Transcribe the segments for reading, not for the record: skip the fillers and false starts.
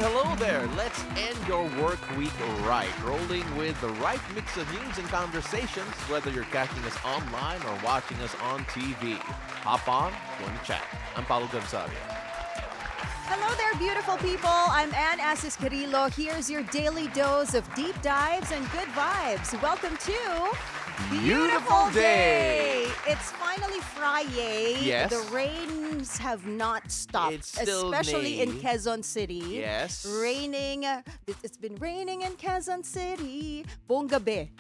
hello there. Let's end your work week right, rolling with the right mix of news and conversations, whether you're catching us online or watching us on TV. Hop on, join the chat. I'm Paolo Rosario. Hello there, beautiful people. I'm Asis-Carilo. Here's your daily dose of deep dives and good vibes. Welcome to Beautiful day. It's finally Friday. Yes. The rains have not stopped, It's still especially in May. Quezon City. Yes. Raining. It's been raining in Quezon City. Buong gabi.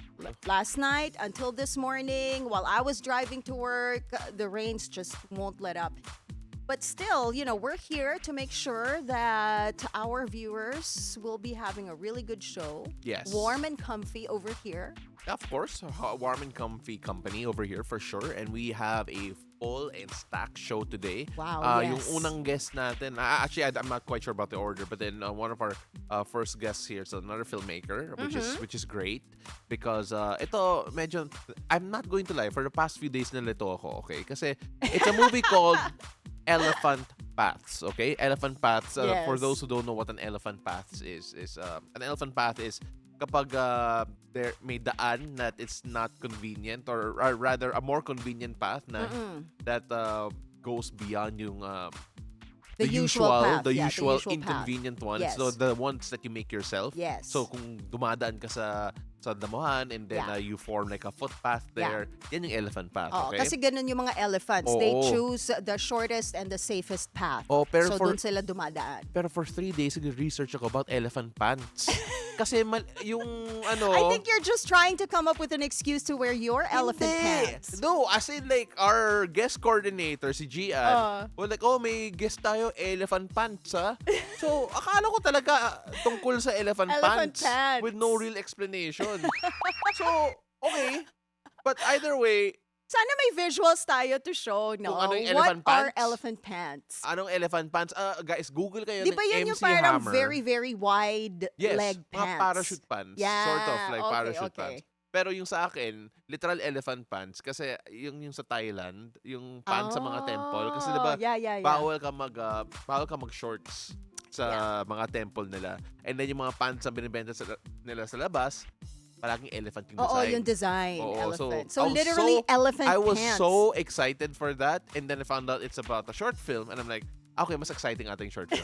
Last night until this morning, while I was driving to work, the rains just won't let up. But still, we're here to make sure that our viewers will be having a really good show. Yes. Warm and comfy over here. Of course, a warm and comfy company over here for sure. And we have a full and stacked show today. Wow, yes. Yung unang guest natin, actually, I'm not quite sure about the order, but then one of our first guests here is another filmmaker, which is great. Because ito, medyo, I'm not going to lie, for the past few days nalito ako, okay? Kasi it's a movie called Elephant Paths, okay? Elephant Paths, Yes. for those who don't know what an elephant path is an elephant path is kapag there may daan that it's not convenient or rather a more convenient path na that goes beyond yung The usual path. the Yeah, usual path. inconvenient ones. Yes. So the ones that you make yourself. Yes. So kung dumadaan ka sa damuhan and then Yeah. you form like a footpath there, yan yung elephant path, Oo, okay? kasi ganun yung mga elephants. They Oo. choose the shortest and the safest path. Oh, pero so for doon sila dumadaan. Pero for 3 days, nag-research ako about elephant pants. Kasi yung ano... I think you're just trying to come up with an excuse to wear your elephant Hindi. pants. No, as in like our guest coordinator, si Gian, well like, may guest tayo, elephant pants, ha? So, akala ko talaga tungkol sa elephant Elephant pants pants. with no real explanation. So, okay. But either way, Sana may visuals tayo to show, no? Kung ano yung What elephant are pants? elephant pants? anong elephant pants? Guys, Google kayo Di ng ba yun MC yung parang Hammer. very, very wide Yes, leg mga pants? parachute pants. Yeah, Sort of like okay, parachute okay. pants. Pero yung sa akin, literal elephant pants. Kasi yung sa Thailand, yung pants sa mga temple. Kasi diba, yeah. bawal ka mag-shorts sa mga temple nila. And then yung mga pants na binibenta nila sa labas, palaging elephant yung design. Oo, yung design, Oo, elephant. I So was literally elephant I was pants. so excited for that. And then I found out it's about a short film. And I'm like, okay, mas exciting ata yung short film.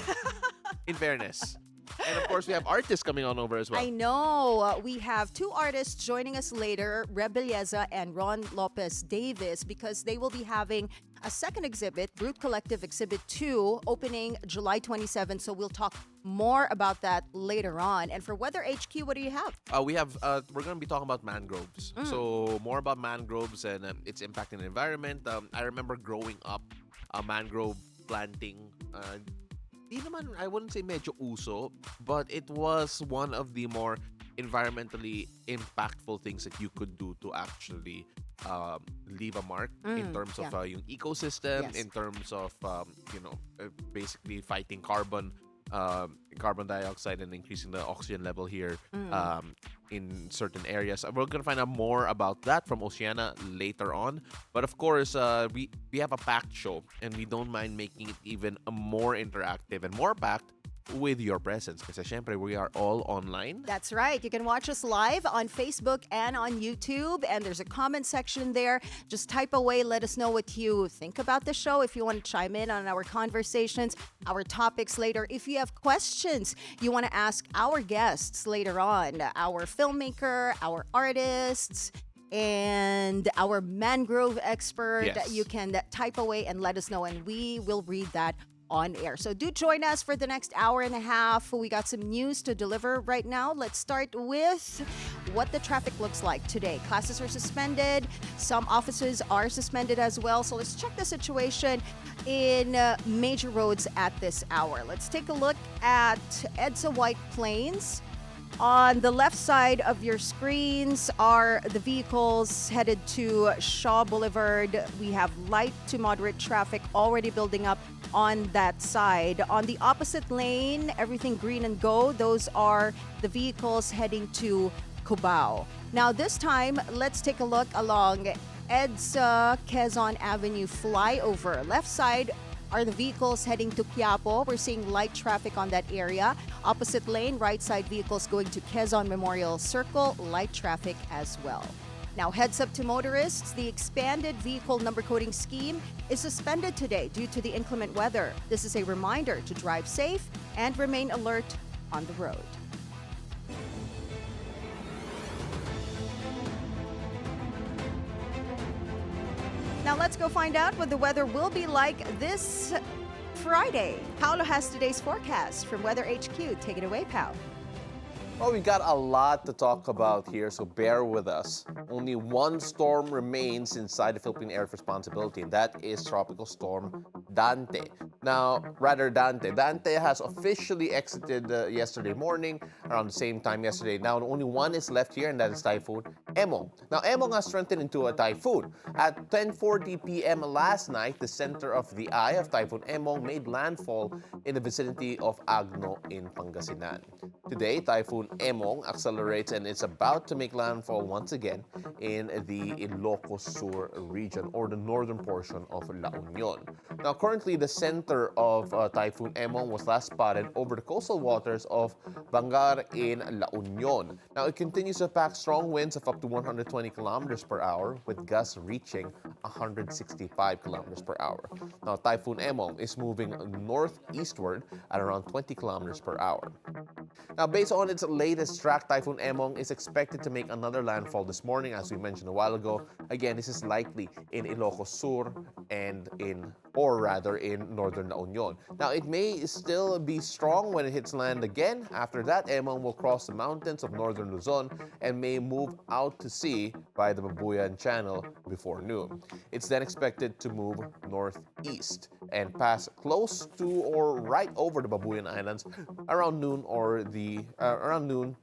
In fairness. And of course, we have artists coming on over as well. I know. We have two artists joining us later, Dranreb Belleza and Lopez Davis, because they will be having a second exhibit, Brute Collective Exhibit 2, opening July 27. So we'll talk more about that later on. And for Weather HQ, what do you have? We're going to be talking about mangroves. So more about mangroves and its impact in the environment. I remember growing up, mangrove planting. I wouldn't say medyo uso, but it was one of the more environmentally impactful things that you could do to actually leave a mark in terms of yung ecosystem, Yes. in terms of basically fighting carbon dioxide and increasing the oxygen level here in certain areas. We're going to find out more about that from Oceana later on. But of course, we have a packed show and we don't mind making it even more interactive and more packed with your presence. Kasi syempre, we are all online. That's right. You can watch us live on Facebook and on YouTube. And there's a comment section there. Just type away. Let us know what you think about the show. If you want to chime in on our conversations, our topics later. If you have questions you want to ask our guests later on, our filmmaker, our artists, and our mangrove expert, Yes. you can type away and let us know. And we will read that on air. So do join us for the next hour and a half. We got some news to deliver right now. Let's start with what the traffic looks like today. Classes are suspended. Some offices are suspended as well. So let's check the situation in major roads at this hour. Let's take a look at EDSA White Plains. On the left side of your screens are the vehicles headed to Shaw Boulevard. We have light to moderate traffic already building up on that side. On the opposite lane, everything green and go. Those are the vehicles heading to Cubao. Now this time, let's take a look along EDSA Quezon Avenue flyover. Left side are the vehicles heading to Quiapo. We're seeing light traffic on that area. Opposite lane, right side vehicles going to Quezon Memorial Circle, light traffic as well. Now, heads up to motorists, the expanded vehicle number coding scheme is suspended today due to the inclement weather. This is a reminder to drive safe and remain alert on the road. Now, let's go find out what the weather will be like this Friday. Paolo has today's forecast from Weather HQ. Take it away, Pao. Well, we got a lot to talk about here, so bear with us. Only one storm remains inside the Philippine Area of Responsibility, and that is Tropical Storm Dante. Dante has officially exited yesterday morning, around the same time yesterday. Now, only one is left here, and that is Typhoon Emong. Now, Emong has strengthened into a typhoon. At 10:40 p.m. last night, the center of the eye of Typhoon Emong made landfall in the vicinity of Agno in Pangasinan. Today, Typhoon Emong accelerates and is about to make landfall once again in the Ilocos Sur region, or the northern portion of La Union. Now, currently, the center of Typhoon Emong was last spotted over the coastal waters of Bangar in La Union. Now, it continues to pack strong winds of up to 120 kilometers per hour, with gusts reaching 165 kilometers per hour. Now, Typhoon Emong is moving northeastward at around 20 kilometers per hour. Now, based on its latest track, Typhoon Emong is expected to make another landfall this morning, as we mentioned a while ago. Again, this is likely in Ilocos Sur and in northern La Union. Now, it may still be strong when it hits land again. After that, Emong will cross the mountains of northern Luzon and may move out to sea by the Babuyan Channel before noon. It's then expected to move northeast and pass close to or right over the Babuyan Islands around noon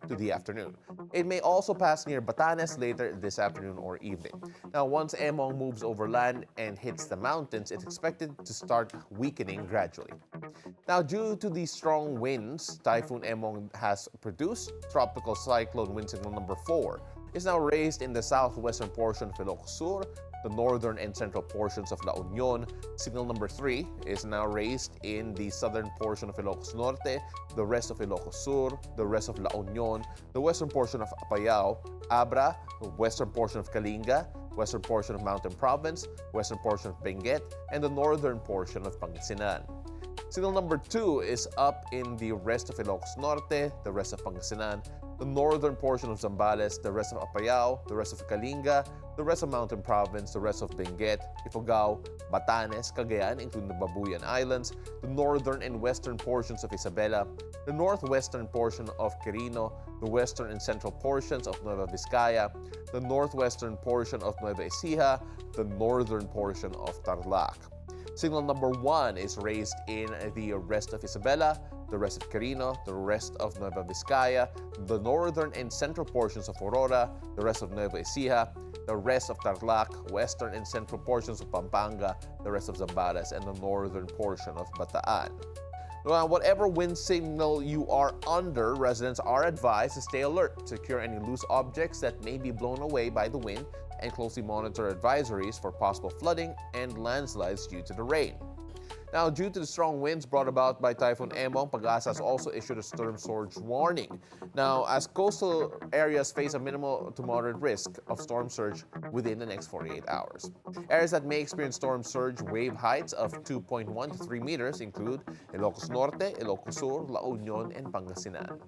to the afternoon. It may also pass near Batanes later this afternoon or evening. Now, once Emong moves over land and hits the mountains, it's expected to start weakening gradually. Now, due to the strong winds Typhoon Emong has produced, tropical cyclone wind signal number 4 is now raised in the southwestern portion of Ilocos Sur, the northern and central portions of La Union. Signal number 3 is now raised in the southern portion of Ilocos Norte, the rest of Ilocos Sur, the rest of La Union, the western portion of Apayao, Abra, the western portion of Kalinga, western portion of Mountain Province, western portion of Benguet, and the northern portion of Pangasinan. Signal number 2 is up in the rest of Ilocos Norte, the rest of Pangasinan, the northern portion of Zambales, the rest of Apayao, the rest of Kalinga, the rest of Mountain Province, the rest of Benguet, Ifugao, Batanes, Cagayan, including the Babuyan Islands, the northern and western portions of Isabela, the northwestern portion of Quirino, the western and central portions of Nueva Vizcaya, the northwestern portion of Nueva Ecija, the northern portion of Tarlac. Signal number 1 is raised in the rest of Isabela, the rest of Quirino, the rest of Nueva Vizcaya, the northern and central portions of Aurora, the rest of Nueva Ecija, the rest of Tarlac, western and central portions of Pampanga, the rest of Zambales, and the northern portion of Bataan. Now, whatever wind signal you are under, residents are advised to stay alert, secure any loose objects that may be blown away by the wind, and closely monitor advisories for possible flooding and landslides due to the rain. Now, due to the strong winds brought about by Typhoon Emong, Pag-asa has also issued a storm surge warning. Now, as coastal areas face a minimal to moderate risk of storm surge within the next 48 hours. Areas that may experience storm surge wave heights of 2.1 to 3 meters include Ilocos Norte, Ilocos Sur, La Union, and Pangasinan.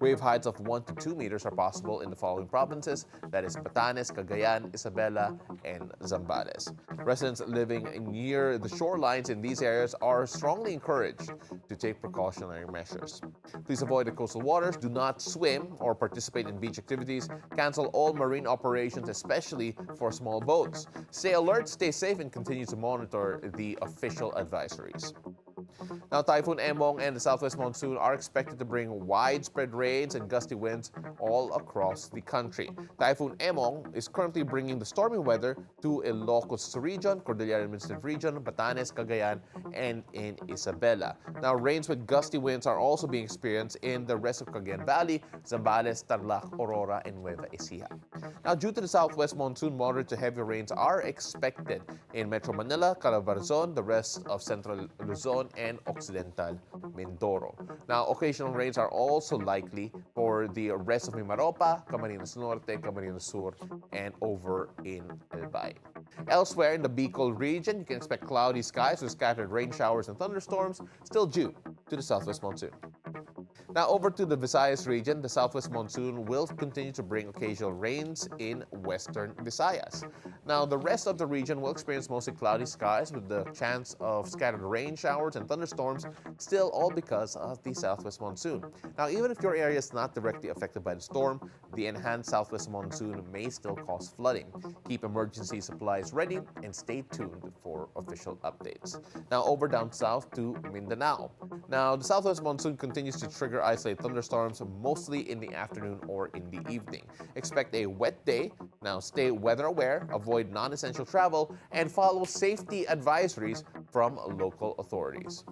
Wave heights of 1 to 2 meters are possible in the following provinces, that is Batanes, Cagayan, Isabela, and Zambales. Residents living near the shorelines in these areas are strongly encouraged to take precautionary measures. Please avoid the coastal waters, do not swim or participate in beach activities, cancel all marine operations, especially for small boats. Stay alert, stay safe, and continue to monitor the official advisories. Now, Typhoon Emong and the southwest monsoon are expected to bring widespread rains and gusty winds all across the country. Typhoon Emong is currently bringing the stormy weather to Ilocos region, Cordillera Administrative Region, Batanes, Cagayan, and in Isabela. Now, rains with gusty winds are also being experienced in the rest of Cagayan Valley, Zambales, Tarlac, Aurora, and Nueva Ecija. Now, due to the southwest monsoon, moderate to heavy rains are expected in Metro Manila, Calabarzon, the rest of Central Luzon, and Occidental Mindoro. Now, occasional rains are also likely for the rest of Mimaropa, Camarines Norte, Camarines Sur, and over in Albay. Elsewhere in the Bicol region, you can expect cloudy skies with scattered rain showers and thunderstorms, still due to the southwest monsoon. Now over to the Visayas region, the southwest monsoon will continue to bring occasional rains in western Visayas. Now the rest of the region will experience mostly cloudy skies with the chance of scattered rain showers and thunderstorms, still all because of the southwest monsoon. Now even if your area is not directly affected by the storm, the enhanced southwest monsoon may still cause flooding. Keep emergency supplies ready and stay tuned for official updates. Now over down south to Mindanao. Now the southwest monsoon continues to trigger isolated thunderstorms mostly in the afternoon or in the evening. Expect a wet day. Now stay weather aware, avoid non-essential travel, and follow safety advisories from local authorities.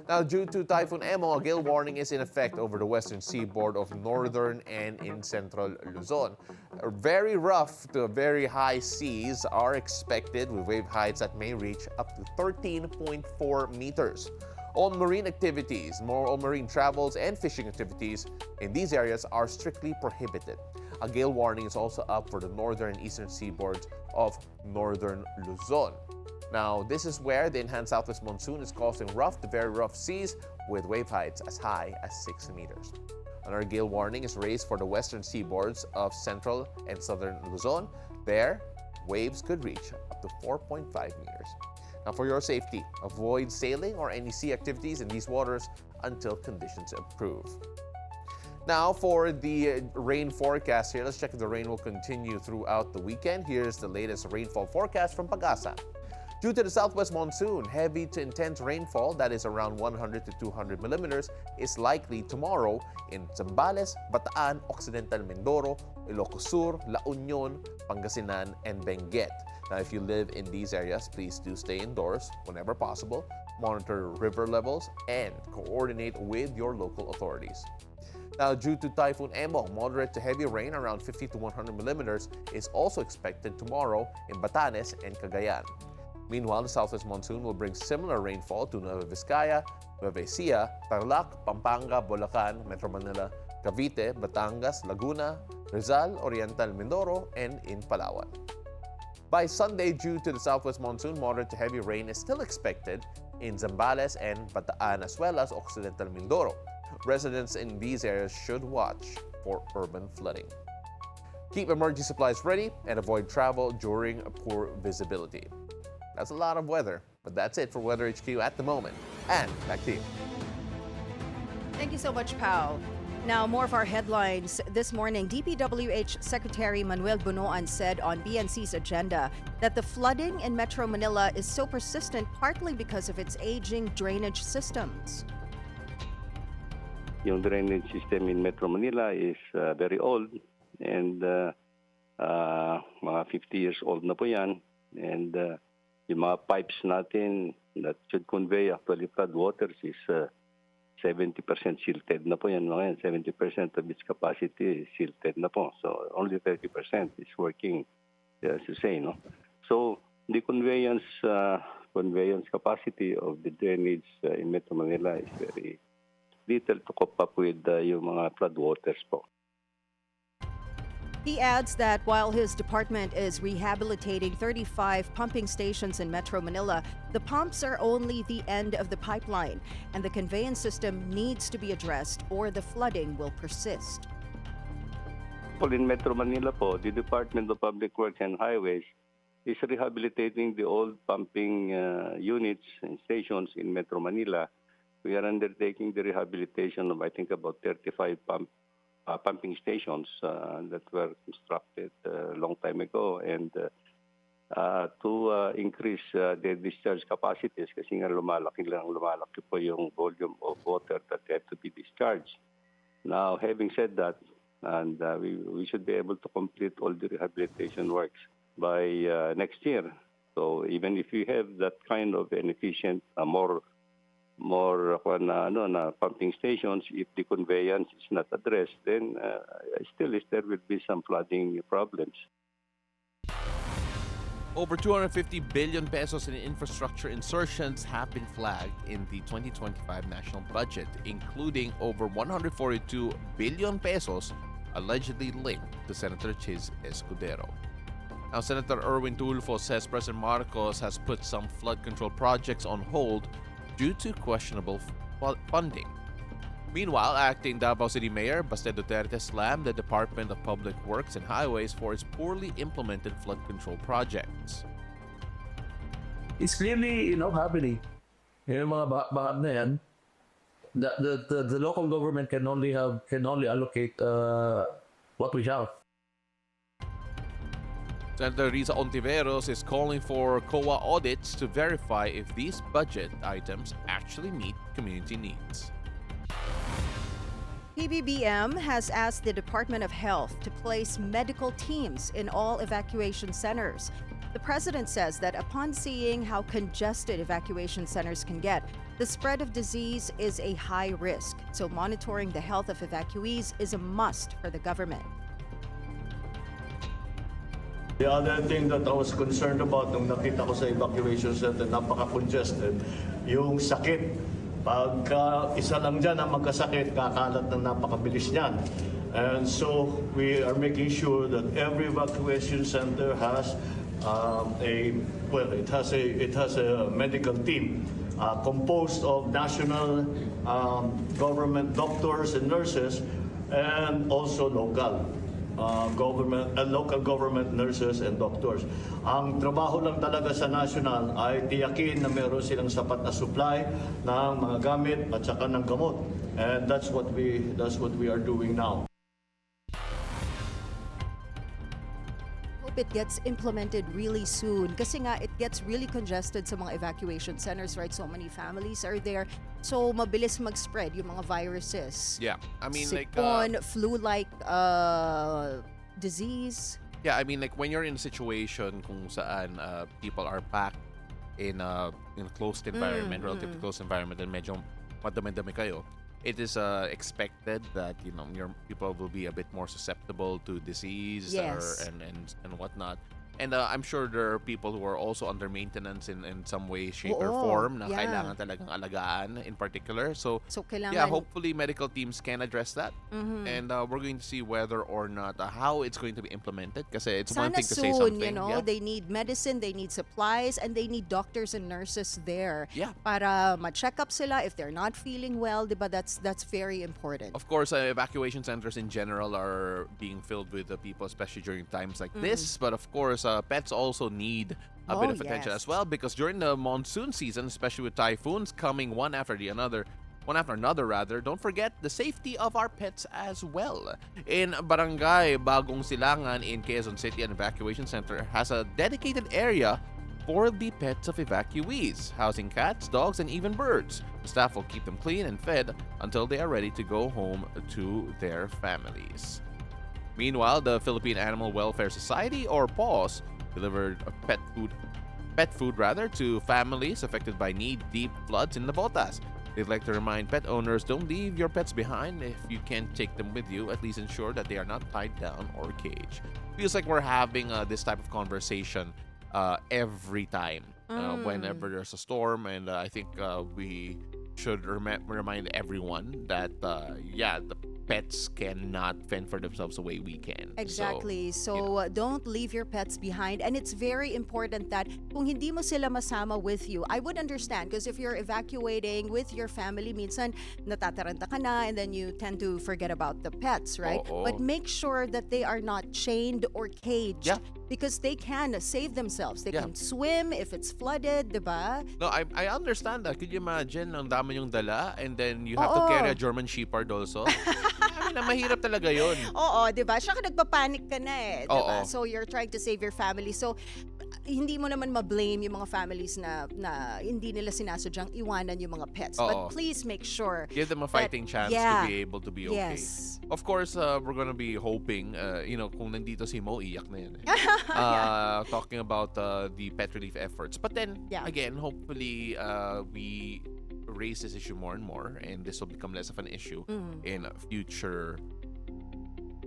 Now, due to Typhoon Emo, a gale warning is in effect over the western seaboard of northern and in central Luzon. Very rough to very high seas are expected with wave heights that may reach up to 13.4 meters. All marine activities, all marine travels, and fishing activities in these areas are strictly prohibited. A gale warning is also up for the northern and eastern seaboards of northern Luzon. Now, this is where the enhanced southwest monsoon is causing rough to very rough seas with wave heights as high as 6 meters. Another gale warning is raised for the western seaboards of central and southern Luzon. There, waves could reach up to 4.5 meters. Now, for your safety, avoid sailing or any sea activities in these waters until conditions improve. Now, for the rain forecast here, let's check if the rain will continue throughout the weekend. Here's the latest rainfall forecast from Pag-asa. Due to the southwest monsoon, heavy to intense rainfall, that is around 100 to 200 millimeters, is likely tomorrow in Zambales, Bataan, Occidental Mindoro, Ilocos Sur, La Union, Pangasinan, and Benguet. Now, if you live in these areas, please do stay indoors whenever possible, monitor river levels, and coordinate with your local authorities. Now, due to Typhoon Emo, moderate to heavy rain around 50 to 100 millimeters is also expected tomorrow in Batanes and Cagayan. Meanwhile, the southwest monsoon will bring similar rainfall to Nueva Vizcaya, Nueva Ecija, Tarlac, Pampanga, Bulacan, Metro Manila, Cavite, Batangas, Laguna, Rizal, Oriental Mindoro, and in Palawan. By Sunday, due to the southwest monsoon, moderate to heavy rain is still expected in Zambales and Bataan as well as Occidental Mindoro. Residents in these areas should watch for urban flooding. Keep emergency supplies ready and avoid travel during poor visibility. That's a lot of weather, but that's it for Weather HQ at the moment. And back to you. Thank you so much, Pao. Now, more of our headlines. This morning, DPWH Secretary Manuel Bunoan said on BNC's agenda that the flooding in Metro Manila is so persistent partly because of its aging drainage systems. Yung drainage system in Metro Manila is very old and mga 50 years old na po yan. And yung mga pipes natin that should convey actually flood waters is 70% silted na po yan. 70% of its capacity is silted na po. So only 30% is working, as you say, no? So the conveyance capacity of the drainage in Metro Manila is very little to cope up with yung mga flood waters po. He adds that while his department is rehabilitating 35 pumping stations in Metro Manila, the pumps are only the end of the pipeline, and the conveyance system needs to be addressed or the flooding will persist. In Metro Manila po, the Department of Public Works and Highways is rehabilitating the old pumping units and stations in Metro Manila. We are undertaking the rehabilitation of, I think, about 35 pumping stations that were constructed a long time ago. And to increase their discharge capacities kasi nga lumalaki po yung volume of water that have to be discharged. Now, having said that, and we should be able to complete all the rehabilitation works by next year. So even if we have that kind of an efficient, more pumping stations, if the conveyance is not addressed, then there will be some flooding problems. Over 250 billion pesos in infrastructure insertions have been flagged in the 2025 national budget, including over 142 billion pesos allegedly linked to Senator Chiz Escudero. Now, Senator Erwin Tulfo says President Marcos has put some flood control projects on hold due to questionable funding. Meanwhile, acting Davao City Mayor Baste Duterte slammed the Department of Public Works and Highways for its poorly implemented flood control projects. It's clearly, happening. Yung mga bahan na yan, the local government can only allocate what we have. Senator Risa Ontiveros is calling for COA audits to verify if these budget items actually meet community needs. PBBM has asked the Department of Health to place medical teams in all evacuation centers. The president says that upon seeing how congested evacuation centers can get, the spread of disease is a high risk. So monitoring the health of evacuees is a must for the government. The other thing that I was concerned about nung nakita ko sa evacuation center, napaka-congested, yung sakit. Pagka isa lang dyan ang magkasakit, kakalat ng napakabilis niyan. And so we are making sure that every evacuation center has it has a medical team composed of national government doctors and nurses and also local government nurses and doctors. Ang trabaho lang talaga sa national ay tiyakin na meron silang sapat na supply ng mga gamit at saka ng gamot. And that's what we are doing now. Hope it gets implemented really soon kasi nga it gets really congested sa mga evacuation centers, right? So many families are there. So mabilis mag-spread yung mga viruses. Yeah, I mean Sipon, flu-like disease. Yeah, I mean when you're in a situation kung saan people are packed in a closed environment, relatively closed environment, and medyo madami-dami kayo, it is expected that your people will be a bit more susceptible to disease Yes. and whatnot. And I'm sure there are people who are also under maintenance in some way, shape, or Oo, form na yeah. kailangan talagang alagaan in particular. So kailangan yeah, hopefully medical teams can address that. And we're going to see whether or not how it's going to be implemented. Kasi it's one Sana thing to say soon, something. Yeah. they need medicine, they need supplies, and they need doctors and nurses there. Yeah. Para ma-check up sila if they're not feeling well, diba? That's very important. Of course, evacuation centers in general are being filled with people, especially during times like this. But of course, pets also need a bit of attention yes. as well, because during the monsoon season, especially with typhoons coming one after another, don't forget the safety of our pets as well. In Barangay Bagong Silangan in Quezon City, an evacuation center has a dedicated area for the pets of evacuees, housing cats, dogs, and even birds. The staff will keep them clean and fed until they are ready to go home to their families. Meanwhile, the Philippine Animal Welfare Society, or PAWS, delivered pet food to families affected by knee-deep floods in Navotas. They'd like to remind pet owners, don't leave your pets behind. If you can't take them with you, at least ensure that they are not tied down or caged. Feels like we're having this type of conversation every time whenever there's a storm, and I think we should remind everyone that the pets cannot fend for themselves the way we can. Exactly. So don't leave your pets behind. And it's very important that kung hindi mo sila masama with you, I would understand, because if you're evacuating with your family, minsan natataranta ka na and then you tend to forget about the pets, right? Oo. But make sure that they are not chained or caged. Yeah. Because they can save themselves. They Yeah. can swim if it's flooded, diba? No, I understand that. Could you imagine ang dami yung dala and then you have to Oo. carry a German Shepherd also? I mean, mahirap talaga yun. Oo, 'di ba? Siya ka nagpapanik ka na eh, 'di ba? Oo. So you're trying to save your family. So hindi mo naman ma-blame yung mga families na hindi nila sinasadyang iwanan yung mga pets. Oo. But please make sure Give them a fighting chance yeah. to be able to be okay. Yes. Of course, we're gonna be hoping, kung nandito si Mo, iyak na yan. Talking about the pet relief efforts. But then, Yeah. again, hopefully, we raise this issue more and more, and this will become less of an issue in future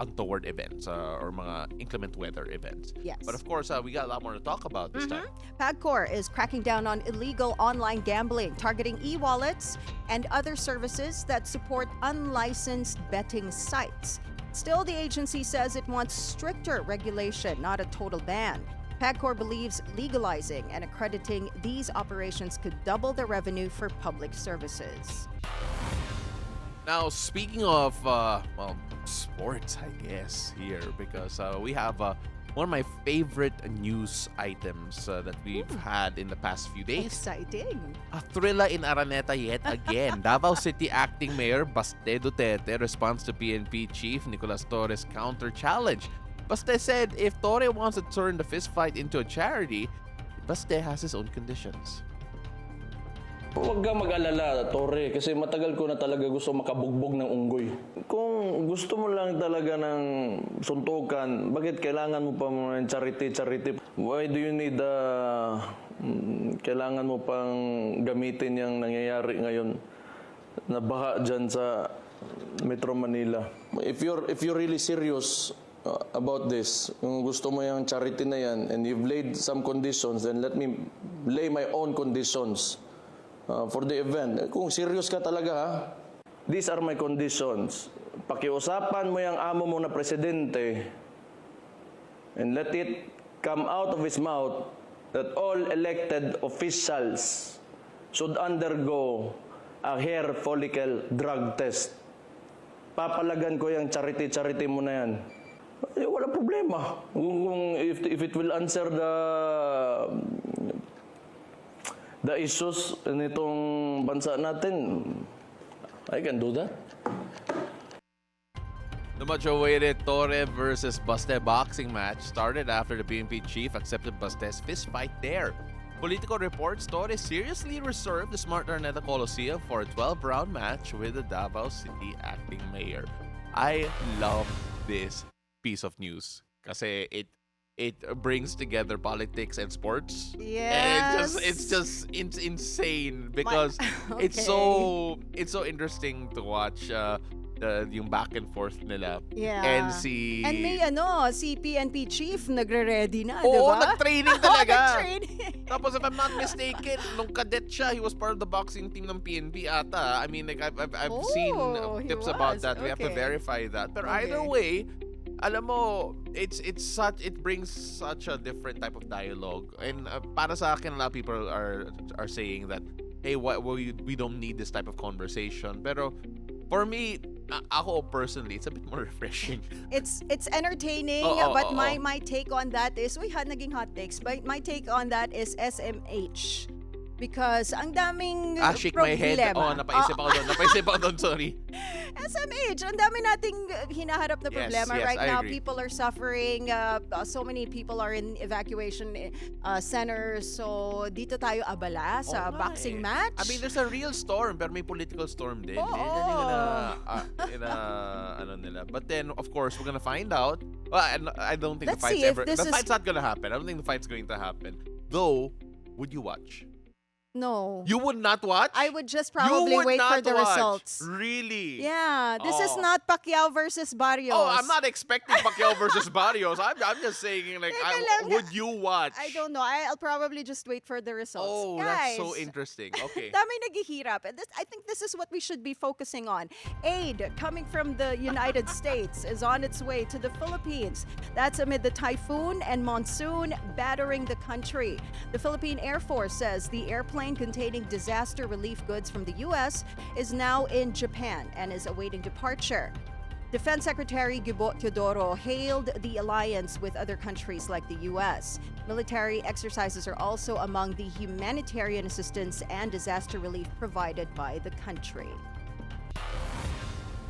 untoward events or mga inclement weather events. Yes. But of course, we got a lot more to talk about this time. PAGCOR is cracking down on illegal online gambling, targeting e-wallets and other services that support unlicensed betting sites. Still, the agency says it wants stricter regulation, not a total ban. PAGCOR believes legalizing and accrediting these operations could double the revenue for public services. Now, speaking of, sports, I guess, here, because we have one of my favorite news items that we've had in the past few days. Exciting. A thrilla in Araneta yet again. Davao City Acting Mayor Baste Duterte responds to PNP Chief Nicolas Torres' counter-challenge. Baste said if Torre wants to turn the fistfight into a charity, Baste has his own conditions. Huwag kang mag-alala, Torre, kasi matagal ko na talaga gusto makabugbog ng unggoy. Kung gusto mo lang talaga ng suntukan, bakit kailangan mo pa ng charity? Why do you need kailangan mo pang gamitin yung nangyayari ngayon na baha dyan sa Metro Manila? If you're really serious about this, kung gusto mo yung charity na yan, and you've laid some conditions, then let me lay my own conditions for the event. Kung serious ka talaga, ha? These are my conditions. Pakiusapan mo yung amo mo na presidente and let it come out of his mouth that all elected officials should undergo a hair follicle drug test. Papalagan ko yung charity mo na yan. Wala problema. If it will answer the issues nitong bansa natin, I can do that. The much-awaited Torre versus Baste boxing match started after the PNP chief accepted Baste's fistfight there. Political reports Torre seriously reserved the Smart Araneta Coliseum for a 12-round match with the Davao City acting mayor. I love this piece of news kasi it brings together politics and sports. Yes. And it's insane because Okay. it's so interesting to watch yung back and forth nila. Yeah. And may si PNP chief nagre-ready na, Oo, diba? nag-training talaga. Nag-training. Tapos if I'm not mistaken, nung cadet siya, he was part of the boxing team ng PNP ata. I mean, like I've seen he tips about was. that. We have to Okay. verify that. But Okay. either way, alam mo, it brings such a different type of dialogue. And para sa akin, a lot of people are saying that, hey, we don't need this type of conversation. Pero for me, ako personally, it's a bit more refreshing. It's entertaining, but my take on that is, naging hot takes. But my take on that is SMH. Because ang daming Shake problema. my head. Napaisip ako doon, sorry. SMH, ang dami nating hinaharap na problema yes, right I now. agree. People are suffering. So many people are in evacuation centers. So dito tayo abala sa Oo nga boxing eh. match. I mean, there's a real storm, pero may political storm din. But then, of course, we're gonna find out. Well, I don't think Let's the fight's see if ever. this The is- fight's not gonna happen. I don't think the fight's going to happen. Though, would you watch? No. You would not watch? I would just You probably would wait for not the watch. results. Really? Yeah, this is Oh. not Pacquiao versus Barrios. Oh, I'm not expecting Pacquiao versus Barrios. I'm just saying, like, Teka lang. would you watch? I don't know. I'll probably just wait for the results. Oh, Guys, that's so interesting. Okay. Dami naghihirap. And I think this is what we should be focusing on. Aid coming from the United States is on its way to the Philippines. That's amid the typhoon and monsoon battering the country. The Philippine Air Force says the airplane containing disaster relief goods from the U.S. is now in Japan and is awaiting departure. Defense Secretary Gibo Teodoro hailed the alliance with other countries like the U.S. Military exercises are also among the humanitarian assistance and disaster relief provided by the country.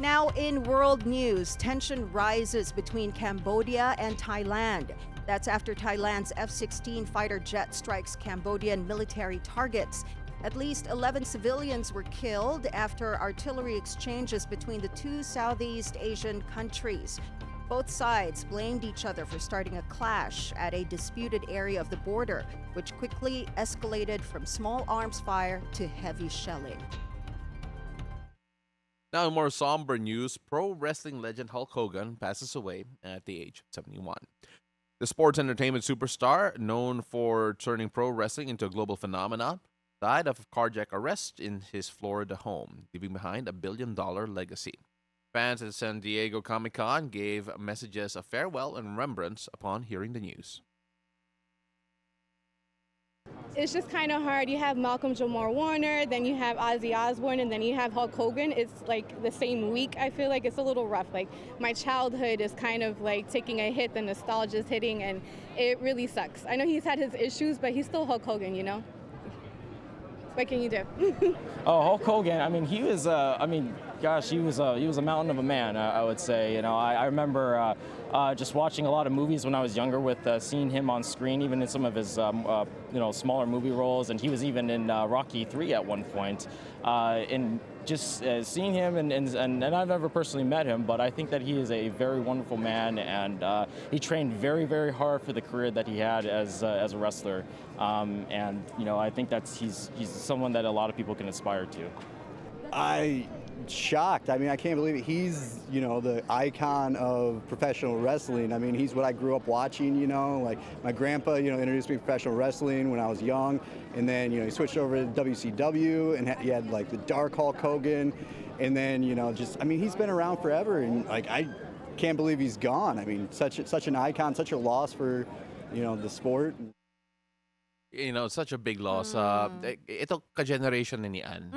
Now, in world news, tension rises between Cambodia and Thailand. That's after Thailand's F-16 fighter jet strikes Cambodian military targets. At least 11 civilians were killed after artillery exchanges between the two Southeast Asian countries. Both sides blamed each other for starting a clash at a disputed area of the border, which quickly escalated from small arms fire to heavy shelling. Now, in more somber news, pro wrestling legend Hulk Hogan passes away at the age of 71. The sports entertainment superstar, known for turning pro wrestling into a global phenomenon, died of cardiac arrest in his Florida home, leaving behind $1 billion legacy. Fans at San Diego Comic-Con gave messages of farewell and remembrance upon hearing the news. It's just kind of hard. You have Malcolm Jamal Warner, then you have Ozzy Osbourne, and then you have Hulk Hogan. It's like the same week. I feel like it's a little rough. Like my childhood is kind of like taking a hit, the nostalgia is hitting, and it really sucks. I know he's had his issues, but he's still Hulk Hogan, you know? What can you do? Oh, Hulk Hogan. I mean, he was. Gosh, he was a mountain of a man. I would say. You know, I remember just watching a lot of movies when I was younger, with seeing him on screen, even in some of his smaller movie roles, and he was even in Rocky III at one point. And just seeing him, and I've never personally met him, but I think that he is a very wonderful man, and he trained very, very hard for the career that he had as a wrestler. And you know, I think that's he's someone that a lot of people can aspire to. I shocked. I mean, I can't believe it. He's, you know, the icon of professional wrestling. I mean, he's what I grew up watching, you know, like my grandpa, you know, introduced me to professional wrestling when I was young. And then, you know, he switched over to WCW, and he had like the Dark Hulk Hogan. And then, you know, just, I mean, he's been around forever, and like, I can't believe he's gone. I mean, such an icon, such a loss for, you know, the sport. You know, such a big loss. Ito ka-generation na ni Ann.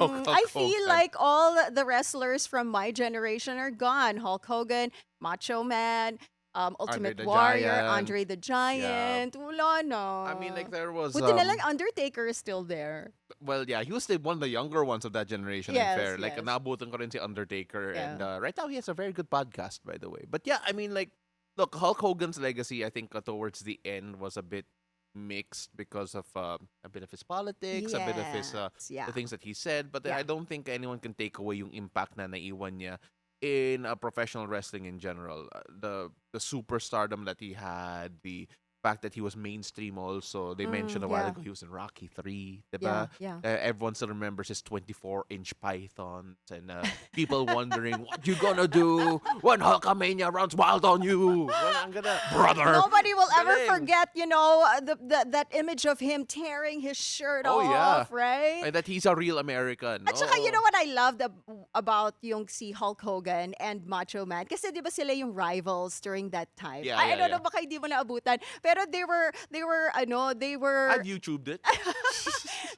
I feel like all the wrestlers from my generation are gone. Hulk Hogan, Macho Man, Ultimate the Warrior, Giant. Andre the Giant. Wala na. I mean, like there was. Buti na lang Undertaker is still there. Well, yeah, he was one of the younger ones of that generation. Yes, in fair, like yes. naabutan ko rin si Undertaker, Yeah. and right now he has a very good podcast, by the way. But yeah, I mean, like, look, Hulk Hogan's legacy, I think, towards the end was a bit mixed because of a bit of his politics, a bit of his yeah. the things that he said. But Yeah. I don't think anyone can take away yung impact na naiwan niya in professional wrestling in general. The superstardom that he had, the fact that he was mainstream also. They mentioned a while yeah. ago he was in Rocky III, diba? Yeah. Everyone still remembers his 24-inch pythons and people wondering what you gonna do when Hulkamania runs wild on you. Well, I'm gonna, brother. Nobody will ever Galing. forget, you know, that image of him tearing his shirt Oh, yeah. off, right? And that he's a real American. At saka, Oo. you know what I loved about yung si Hulk Hogan and Macho Man? Kasi di ba sila yung rivals during that time? Yeah, I yeah, don't yeah. know, baka hindi mo naabutan. Pero they were I've YouTubed it.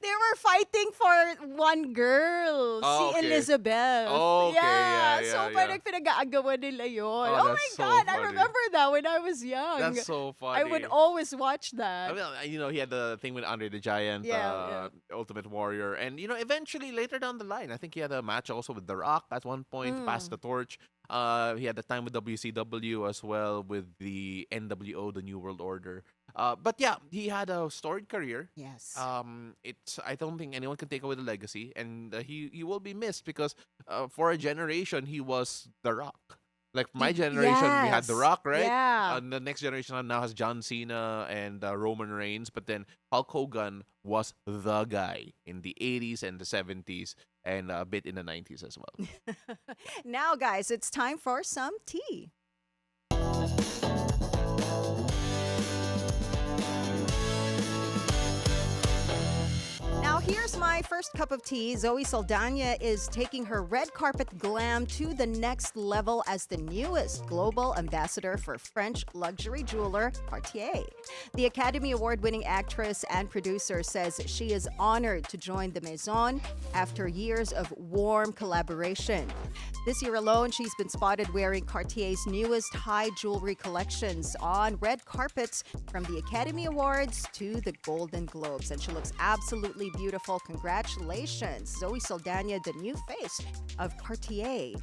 they were fighting for one girl, Oh, si okay. Elizabeth. Oh, okay. Yeah, so yeah. parang pinag-aagawan nila yun. Oh, Oh, my that's so God, I funny. remember that when I was young. That's so funny. I would always watch that. I mean, you know, he had the thing with Andre the Giant, Yeah, Ultimate Warrior, and you know, eventually later down the line, I think he had a match also with The Rock at one point, passed the torch. He had the time with WCW as well with the NWO, the New World Order. But yeah, he had a storied career. Yes. I don't think anyone can take away the legacy, and he will be missed because for a generation he was The Rock. Like my generation, we had The Yes. Rock, right? Yeah. The next generation now has John Cena and Roman Reigns, but then Hulk Hogan was the guy in the 80s and the 70s and a bit in the 90s as well. Now, guys, it's time for some tea. Now, here's my first cup of tea. Zoe Saldana is taking her red carpet glam to the next level as the newest global ambassador for French luxury jeweler Cartier. The Academy Award-winning actress and producer says she is honored to join the Maison after years of warm collaboration. This year alone, she's been spotted wearing Cartier's newest high jewelry collections on red carpets from the Academy Awards to the Golden Globes. And she looks absolutely beautiful. Congratulations, Zoe Saldana, the new face of Cartier.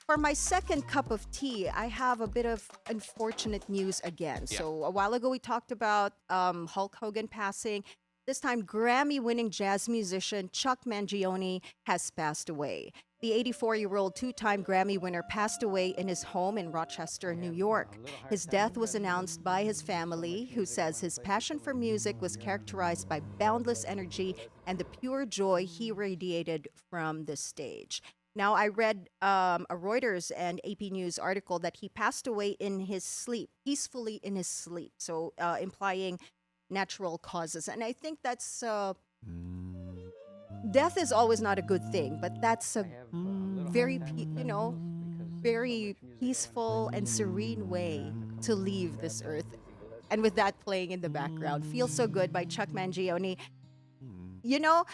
For my second cup of tea, I have a bit of unfortunate news again. Yeah. So a while ago, we talked about Hulk Hogan passing. This time, Grammy-winning jazz musician Chuck Mangione has passed away. The 84-year-old two-time Grammy winner passed away in his home in Rochester, New York. His death was announced by his family, who says his passion for music was characterized by boundless energy and the pure joy he radiated from the stage. Now, I read a Reuters and AP News article that he passed away in his sleep, peacefully in his sleep, so implying natural causes. And I think that's death is always not a good thing, but that's a very very peaceful and serene way to leave this earth. And with that playing in the background, Feels So Good by Chuck Mangione. You know,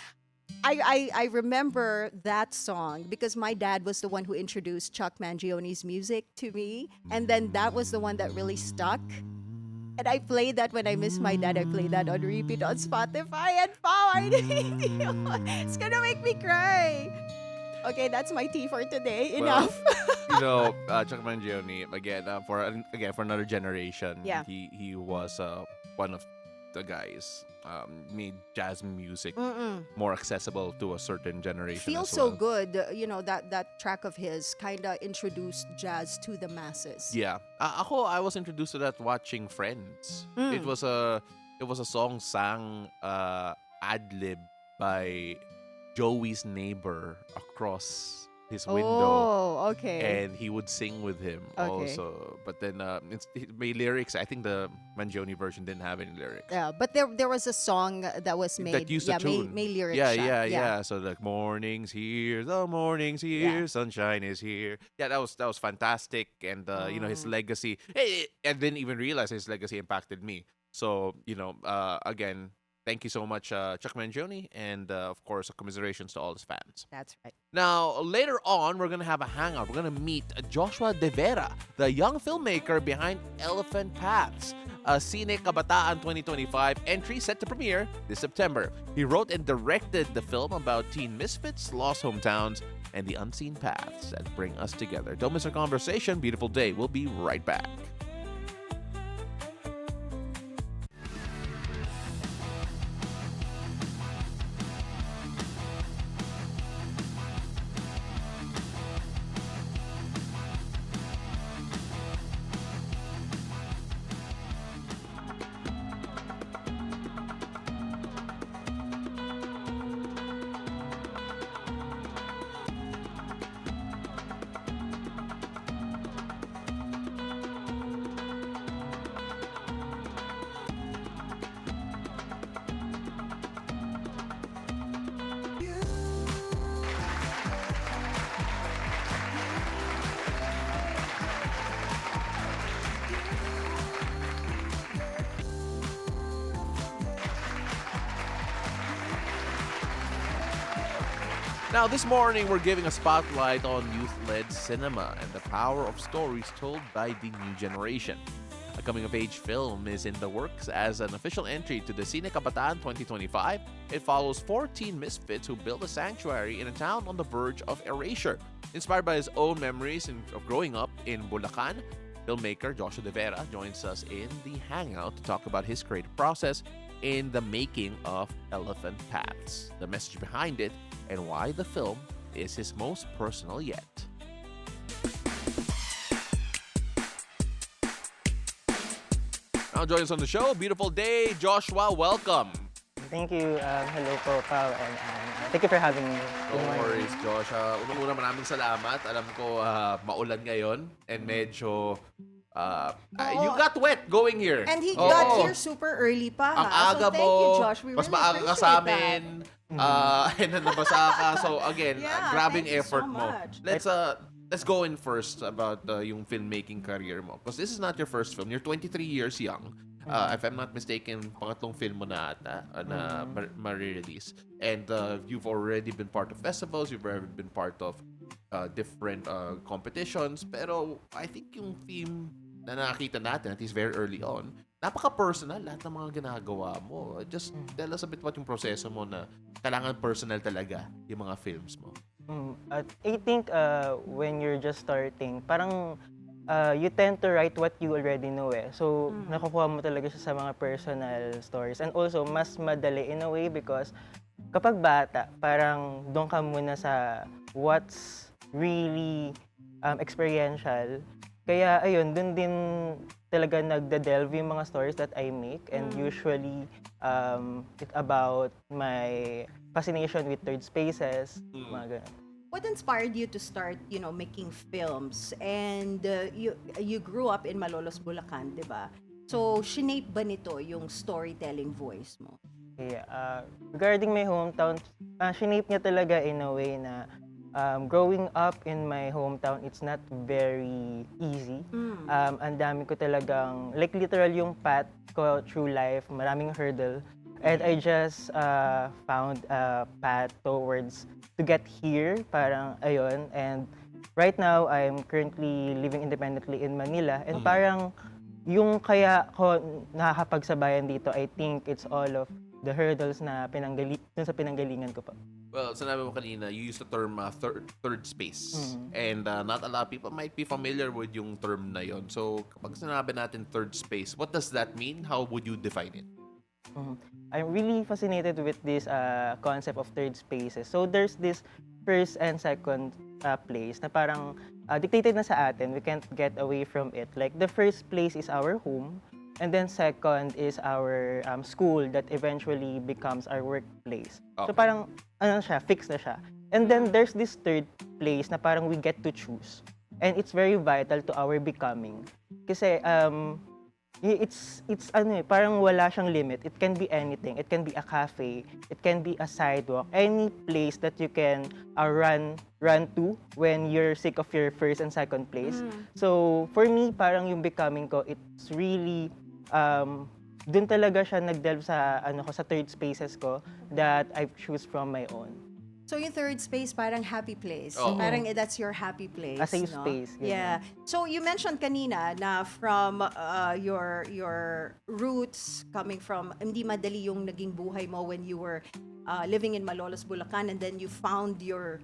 I remember that song because my dad was the one who introduced Chuck Mangione's music to me, and then that was the one that really stuck. And I play that when I miss my dad. I play that on repeat on Spotify. And it's gonna make me cry. Okay, that's my tea for today. Enough. Chuck Mangione again for another generation. Yeah. He was one of the guys made jazz music more accessible to a certain generation. Feels as So well. Good. That track of his kind of introduced jazz to the masses. Yeah. I was introduced to that watching Friends. It was a song sang ad-lib by Joey's neighbor across his window. Oh, okay. And he would sing with him Okay. also. But then it made lyrics. I think the Mangione version didn't have any lyrics. Yeah, but there was a song that was made. That used a tune. Made lyrics. Yeah. So the morning's here, the morning's here, Yeah. sunshine is here. Yeah, that was fantastic, and his legacy. I didn't even realize his legacy impacted me. So again, thank you so much, Chuck Mangione, and of course, commiserations to all his fans. That's right. Now, later on, we're going to have a hangout. We're going to meet Joshua de Vera, the young filmmaker behind Elephant Paths, a Sine Kabataan 2025 entry set to premiere this September. He wrote and directed the film about teen misfits, lost hometowns, and the unseen paths that bring us together. Don't miss our conversation. Beautiful day. We'll be right back. Now, this morning, we're giving a spotlight on youth-led cinema and the power of stories told by the new generation. A coming-of-age film is in the works as an official entry to the Sine Kabataan 2025. It follows 14 misfits who build a sanctuary in a town on the verge of erasure. Inspired by his own memories of growing up in Bulacan, filmmaker Joshua de Vera joins us in the hangout to talk about his creative process in the making of Elephant Paths, the message behind it, and why the film is his most personal yet. Now join us on the show. Beautiful day, Joshua. Welcome. Thank you. Hello po, Pao, and thank you for having me. No worries, Josh. Unang-una maraming salamat. Alam ko maulan ngayon and medyo you got wet going here. And he got here super early pa. Ang Ha? aga So thank mo. you, Josh. We Mas really maaga ka appreciate sa that. amin. And then nabasa ka. So again, Yeah, grabbing thank you so effort mo. much. Let's go in first about yung filmmaking career mo. Because this is not your first film. You're 23 years young. If I'm not mistaken, pangatlong film mo na ata na ma-release. And you've already been part of festivals. You've already been part of different competitions. Pero I think yung theme na nakakita natin, at least very early on, napaka-personal lahat ng mga ginagawa mo. Just tell us a bit about yung proseso mo na kailangan personal talaga yung mga films mo. At I think when you're just starting, parang you tend to write what you already know eh. So, nakukuha mo talaga siya sa mga personal stories. And also, mas madali in a way because kapag bata, parang doon ka muna sa what's really experiential. Kaya, ayun, doon din talaga nagde-delve yung mga stories that I make. And usually, it's about my fascination with third spaces, mga ganun. What inspired you to start, making films? And you grew up in Malolos, Bulacan, di ba? So, shinape ba nito yung storytelling voice mo? Yeah, regarding my hometown, shinape niya talaga in a way na growing up in my hometown, it's not very easy. Ang dami ko talagang, like literal yung path ko through life, maraming hurdle. And I just found a path towards to get here, parang ayun. And right now, I'm currently living independently in Manila. And parang yung kaya ko nakakapagsabayan dito, I think it's all of the hurdles na dun sa pinanggalingan ko pa. Well, sinabi mo kanina, you used the term third space. And not a lot of people might be familiar with yung term na yon. So, kapag sinabi natin third space, what does that mean? How would you define it? I'm really fascinated with this concept of third spaces. So there's this first and second place na parang dictated na sa atin. We can't get away from it. Like the first place is our home, and then second is our school that eventually becomes our workplace. So parang fixed na siya. And then there's this third place na parang we get to choose. And it's very vital to our becoming. Kasi it's parang wala siyang limit. It can be anything. It can be a cafe. It can be a sidewalk. Any place that you can run to when you're sick of your first and second place. So for me, parang yung becoming ko, it's really dun talaga siya nagdelve sa sa third spaces ko that I've choose from my own. So yung third space, parang happy place. Oo. Parang that's your happy place. A safe space. Yeah. So you mentioned kanina na from your roots coming from, hindi madali yung naging buhay mo when you were living in Malolos, Bulacan, and then you found your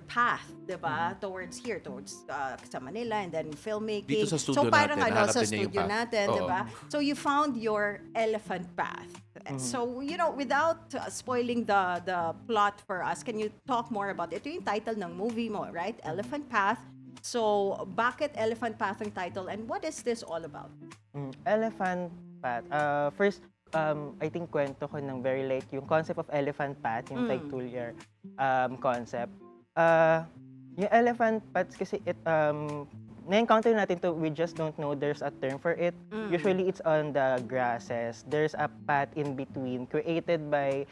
path, diba? Towards sa Manila, and then filmmaking. Dito sa studio so parang natin, sa nahanap din niya yung studio path. natin, Oo. diba? So you found your elephant path. So, without spoiling the plot for us, can you talk more about it? Ito yung title ng movie mo, right? Elephant Path. So, bakit Elephant Path ang title, and what is this all about? Elephant Path. First, I think kwento ko ng very late yung concept of Elephant Path, yung peculiar concept. Yung Elephant Paths kasi na-encounter natin to, we just don't know there's a term for it. Usually, it's on the grasses. There's a path in between created by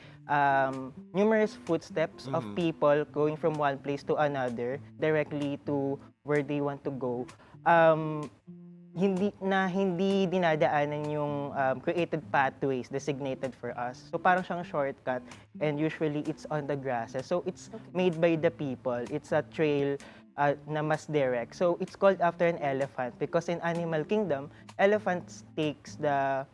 numerous footsteps of people going from one place to another directly to where they want to go. Hindi dinadaanan yung created pathways designated for us. So parang siyang shortcut, and usually it's on the grasses. So it's made by the people. It's a trail na mas direct. So it's called after an elephant because in Animal Kingdom, elephants takes the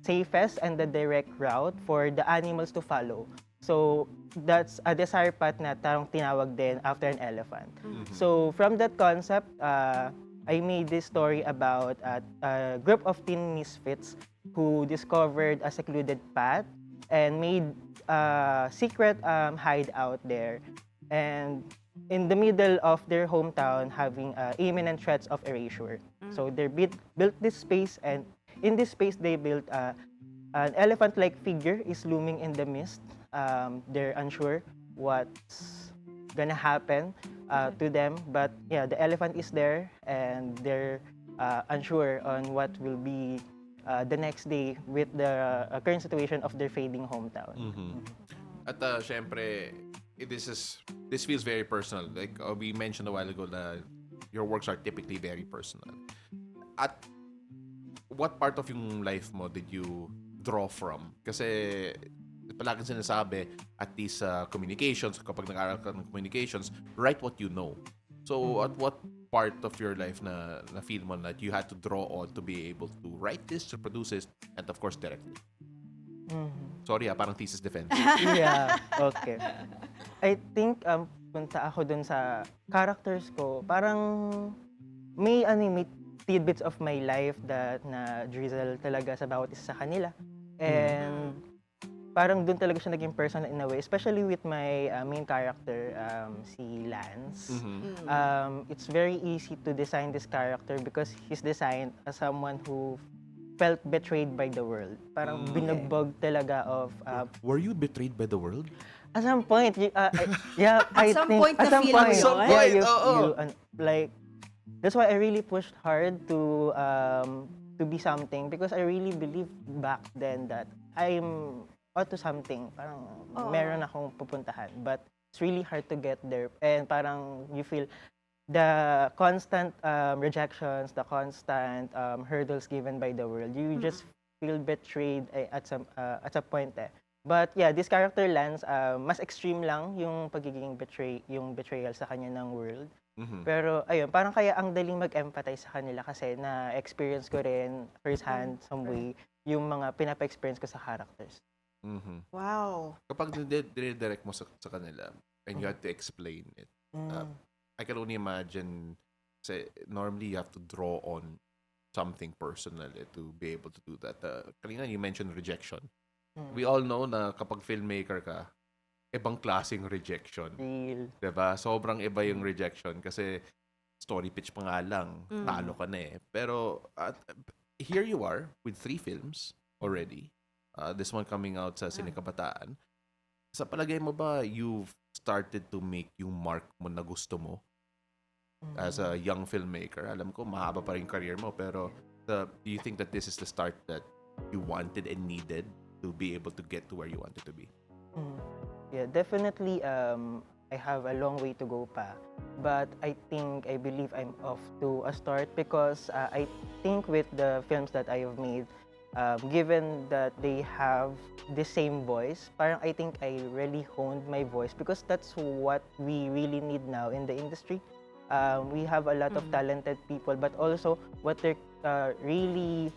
safest and the direct route for the animals to follow. So that's a desire path na tarong tinawag din after an elephant. So from that concept, I made this story about a group of teen misfits who discovered a secluded path and made a secret hideout there. And in the middle of their hometown, having imminent threats of erasure. So they built this space, and in this space they built an elephant-like figure is looming in the mist. They're unsure what's gonna happen to them, but yeah, the elephant is there, and they're unsure on what will be the next day with the current situation of their fading hometown. At syempre, this feels very personal. Like we mentioned a while ago that your works are typically very personal. At what part of yung life mo did you draw from? Kasi palaging sinasabi at these communications, kapag nag-aaral ka ng communications, write what you know. So, at what part of your life na feel mo that you had to draw on to be able to write this, to produce this, and of course, direct it? Sorry parang thesis defense. Yeah, okay. I think punta ako dun sa characters ko. Parang may tidbits of my life that na drizzle talaga sa bawat isa sa kanila. And parang dun talaga siya naging personal in a way, especially with my main character, si Lance. It's very easy to design this character because he's designed as someone who felt betrayed by the world. Parang binugbog talaga of... Were you betrayed by the world? At some point, yeah, At some point, na-feel mo yun? Yeah, like, that's why I really pushed hard to be something because I really believed back then that I'm onto something. Parang meron akong pupuntahan. But it's really hard to get there. And parang you feel the constant rejections, the constant hurdles given by the world. You just feel betrayed at some point. But yeah, this character Lance, mas extreme lang yung pagiging betrayal sa kanya ng world. Pero ayun, parang kaya ang daling mag-empathize sa kanila kasi na-experience ko rin first hand some way yung mga pinapa-experience ko sa characters. Wow. Kapag dire-direct mo sa kanila and you had to explain it, I can only imagine, say, normally you have to draw on something personal to be able to do that. Kanina you mentioned rejection. We all know na kapag filmmaker ka, ibang klaseng rejection. Real. Diba? Sobrang iba yung rejection kasi story pitch pa nga lang, talo ka na eh. Pero here you are with 3 films already. This one coming out sa Sine Kabataan. Sa palagay mo ba, you've started to make yung mark mo na gusto mo as a young filmmaker? Alam ko, mahaba pa rin career mo, pero do you think that this is the start that you wanted and needed to be able to get to where you wanted to be? Yeah, definitely I have a long way to go pa. But I believe I'm off to a start because I think with the films that I have made, given that they have the same voice, parang I think I really honed my voice because that's what we really need now in the industry. We have a lot of talented people, but also what they're really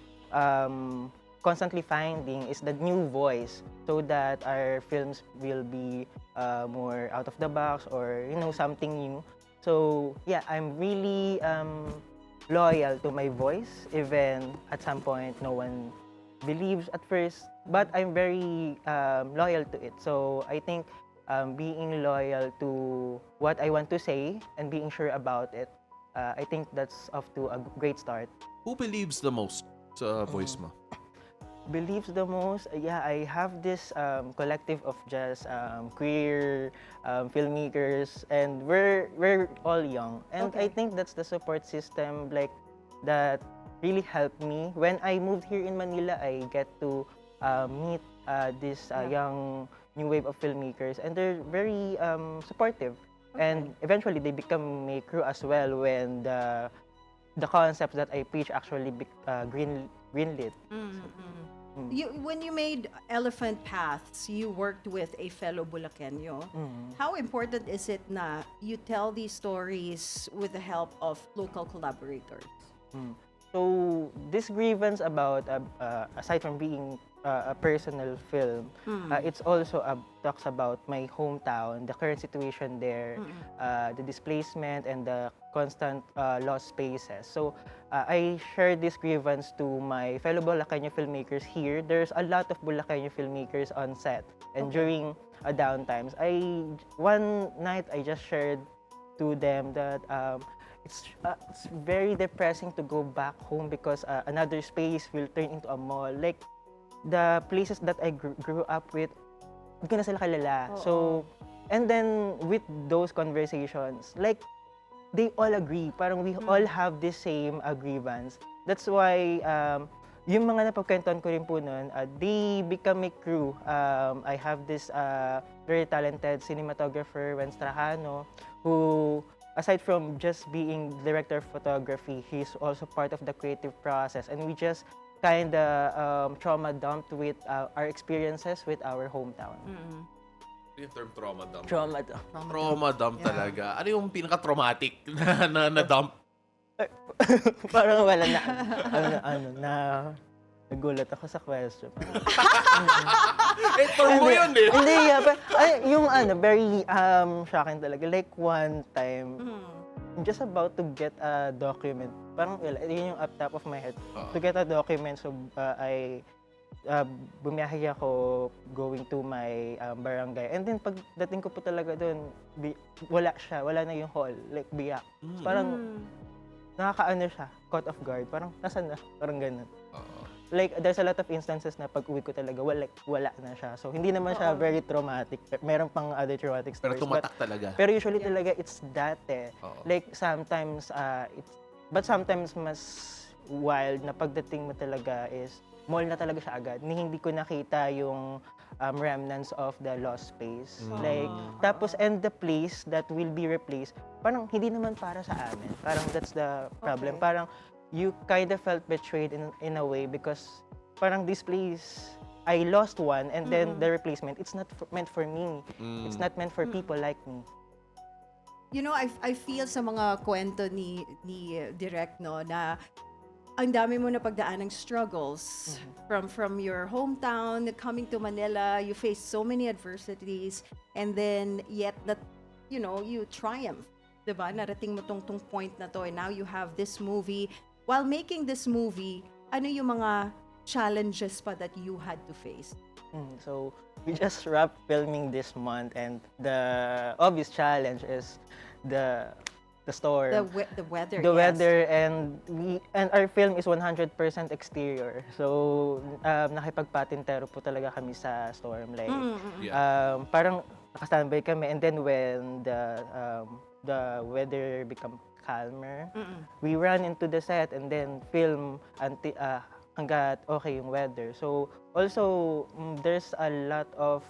constantly finding is the new voice so that our films will be more out of the box or something new. So yeah, I'm really loyal to my voice even at some point no one believes at first, but I'm very loyal to it. So I think being loyal to what I want to say and being sure about it, I think that's off to a great start. Who believes the most sa voice mo? Believes the most? Yeah, I have this collective of just queer filmmakers, and we're all young. And I think that's the support system like that really helped me. When I moved here in Manila, I get to meet this young new wave of filmmakers, and they're very supportive. And eventually, they become my crew as well when the concepts that I preach actually greenlit. When you made Elephant Paths, you worked with a fellow Bulacanyo. How important is it na you tell these stories with the help of local collaborators? So this grievance about aside from being a personal film, it's also talks about my hometown, the current situation there, the displacement and the constant lost spaces. So I share this grievance to my fellow Bulacanyo filmmakers here. There's a lot of Bulacanyo filmmakers on set, and during downtimes, one night I just shared to them that it's very depressing to go back home because another space will turn into a mall. Like the places that I grew up with, hindi ko na sila kilala. So, and then with those conversations, like they all agree. Parang we all have the same grievance. That's why yung mga napagkwentuhan ko rin po nun, they become a crew. I have this very talented cinematographer, Wen Strajano, who aside from just being director of photography, he's also part of the creative process. And we just kind of trauma dumped with our experiences with our hometown. Yung term trauma dump. Trauma dump. Trauma dump talaga. Ano yung pinaka-traumatic na dump? Parang wala na, nagulat ako sa question. Term mo yun eh. Hindi, yung very shocking talaga. Like one time, I'm just about to get a document. Parang yun yung up top of my head. To get a document, so bumiyahe ako going to my barangay. And then pagdating ko po talaga doon, wala siya. Wala na yung hall. Like, biyak. So, parang nakakaano siya, caught off guard. Parang, nasan na? Parang ganun. Like, there's a lot of instances na pag-uwi ko talaga, wala na siya. So, hindi naman siya very traumatic. Meron pang other traumatic stories. Pero tumatak talaga. Pero usually talaga, it's that Like, sometimes, but sometimes mas wild na pagdating mo talaga is, mall na talaga siya agad. Hindi ko nakita yung remnants of the lost space. Like, tapos, and the place that will be replaced, parang hindi naman para sa amin. Parang that's the problem. Parang you kind of felt betrayed in a way because parang this place, I lost one and then the replacement, it's not meant for me. It's not meant for people like me. You know, I feel sa mga kwento ni Direk, no, na ang dami mo na pagdaan ng struggles from your hometown coming to Manila. You face so many adversities and then yet that, you know, you triumph. Diba? Narating mo tong point na to and now you have this movie. While making this movie, ano yung mga challenges pa that you had to face? So, we just wrapped filming this month and the obvious challenge is the storm. The weather. The weather and our film is 100% exterior. So, nakipagpatintero po talaga kami sa storm. Like, parang nakastandby kami and then when the weather become calmer, we run into the set and then film hanggat okay yung weather. So, also, there's a lot of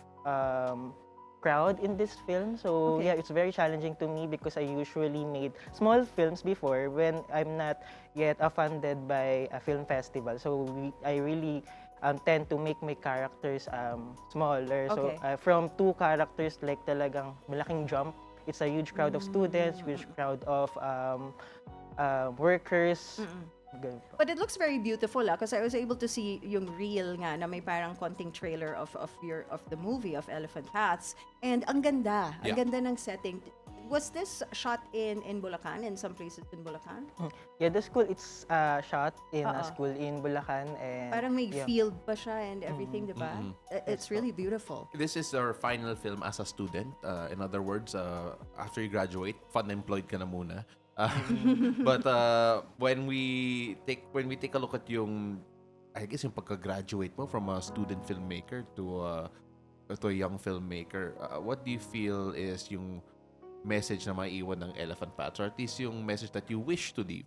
crowd in this film. So, yeah, it's very challenging to me because I usually made small films before when I'm not yet funded by a film festival. So, I really tend to make my characters smaller. So, from 2 characters, like talagang malaking jump. It's a huge crowd of students, huge crowd of workers. But it looks very beautiful because I was able to see yung reel nga na may parang konting trailer of the movie of Elephant Paths and ang ganda ng setting. Was this shot in Bulacan, in some places in Bulacan? Yeah, the school it's shot in a school in Bulacan and parang may field pa siya and everything, diba? It's really beautiful. This is our final film as a student. In other words, after you graduate, fun-employed ka na muna. But when we take a look at yung, I guess yung pagka-graduate mo from a student filmmaker to a young filmmaker, what do you feel is yung message na maiiwan ng Elephant Paths, or at least yung message that you wish to leave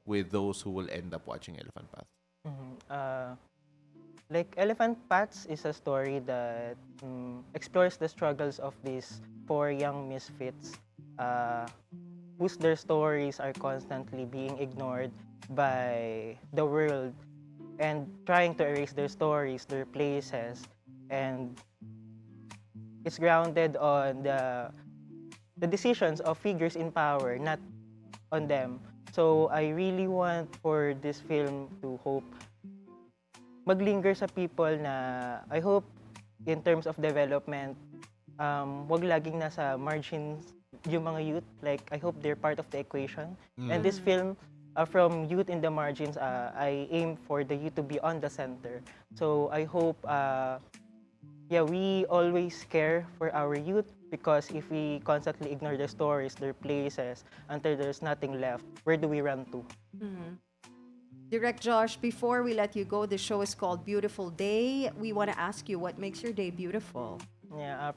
with those who will end up watching Elephant Paths? Like Elephant Paths is a story that explores the struggles of these 4 young misfits whose their stories are constantly being ignored by the world and trying to erase their stories, their places, and it's grounded on the decisions of figures in power, not on them. So I really want for this film to hope maglinger sa people na I hope in terms of development, wag laging nasa margins yung mga youth. Like, I hope they're part of the equation. And this film, from youth in the margins, I aim for the youth to be on the center. So I hope, we always care for our youth because if we constantly ignore their stories, their places, until there's nothing left, where do we run to? Direct Josh, before we let you go, the show is called Beautiful Day. We want to ask you, what makes your day beautiful? Yeah,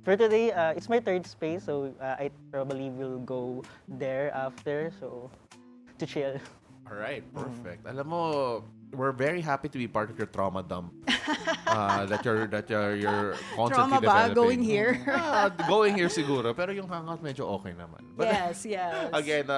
for today, it's my 3rd space, so I probably will go there after, so to chill. All right, perfect. Alam mo, we're very happy to be part of your trauma dump. That you're constantly Trauma ba? developing. Going here? Going here siguro, pero yung hangout medyo okay naman. But Yes. again,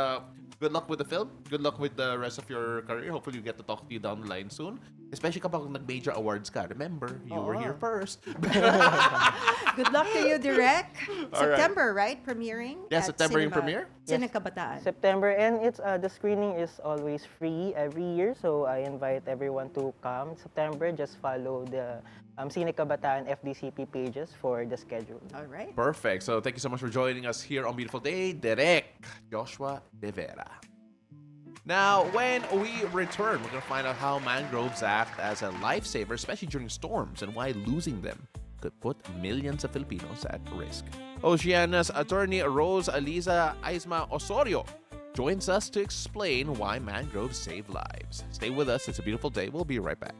good luck with the film. Good luck with the rest of your career. Hopefully, we get to talk to you down the line soon. Especially kapag nag-major awards ka. Remember, you were here first. Good luck to you, Direk. All right. September, right? Premiering? Yeah, at September yung Cinema- premiere? Sine Kabataan. September, and it's the screening is always free every year, so I invite everyone to come September. Just follow the Sine Kabataan FDCP pages for the schedule. All right. Perfect. So thank you so much for joining us here on Beautiful Day, Derek Joshua de Vera. Now, when we return, we're going to find out how mangroves act as a lifesaver, especially during storms, and why losing them could put millions of Filipinos at risk. Oceana's attorney Rose Aliza Aisma Osorio joins us to explain why mangroves save lives. Stay with us. It's a beautiful day. We'll be right back.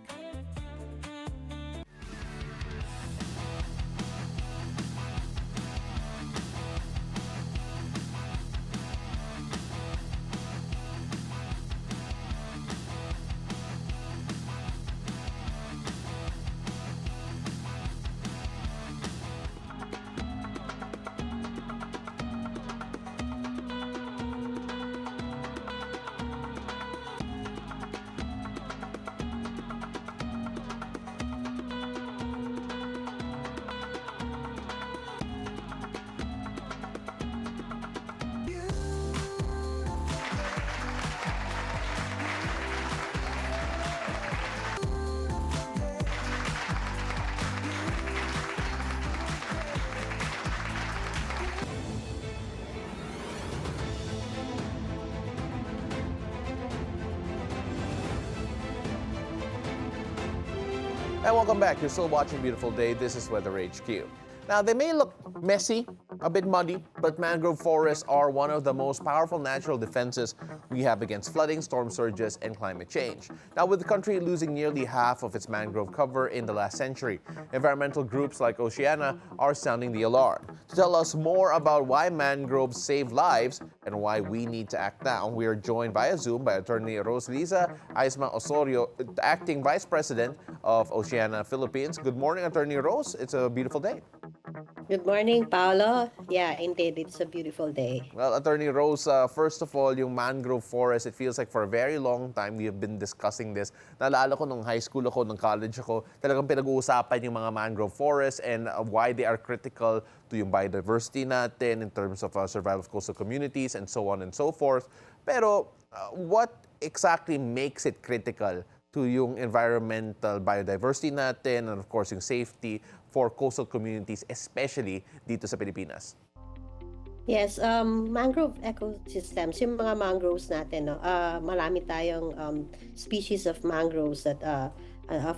And welcome back. You're still watching Beautiful Day. This is Weather HQ. Now, they may look messy, a bit muddy, but mangrove forests are one of the most powerful natural defenses we have against flooding, storm surges, and climate change. Now, with the country losing nearly half of its mangrove cover in the last century, environmental groups like Oceana are sounding the alarm. To tell us more about why mangroves save lives and why we need to act now, we are joined via Zoom by attorney Rosaliza Aisma Osorio, acting Vice President of Oceana Philippines. Good morning, Attorney Rose. It's a beautiful day. Good morning, Paolo. Yeah, indeed, it's a beautiful day. Well, Attorney Rose, first of all, yung mangrove forest, it feels like for a very long time we have been discussing this. Naalala ko nung high school ako, nung college ako, talagang pinag-uusapan yung mga mangrove forests and why they are critical to yung biodiversity natin in terms of survival of coastal communities and so on and so forth. Pero what exactly makes it critical to yung environmental biodiversity natin and of course yung safety for coastal communities, especially dito sa Pilipinas? Yes, mangrove ecosystems, yung mga mangroves natin, no, marami tayong species of mangroves that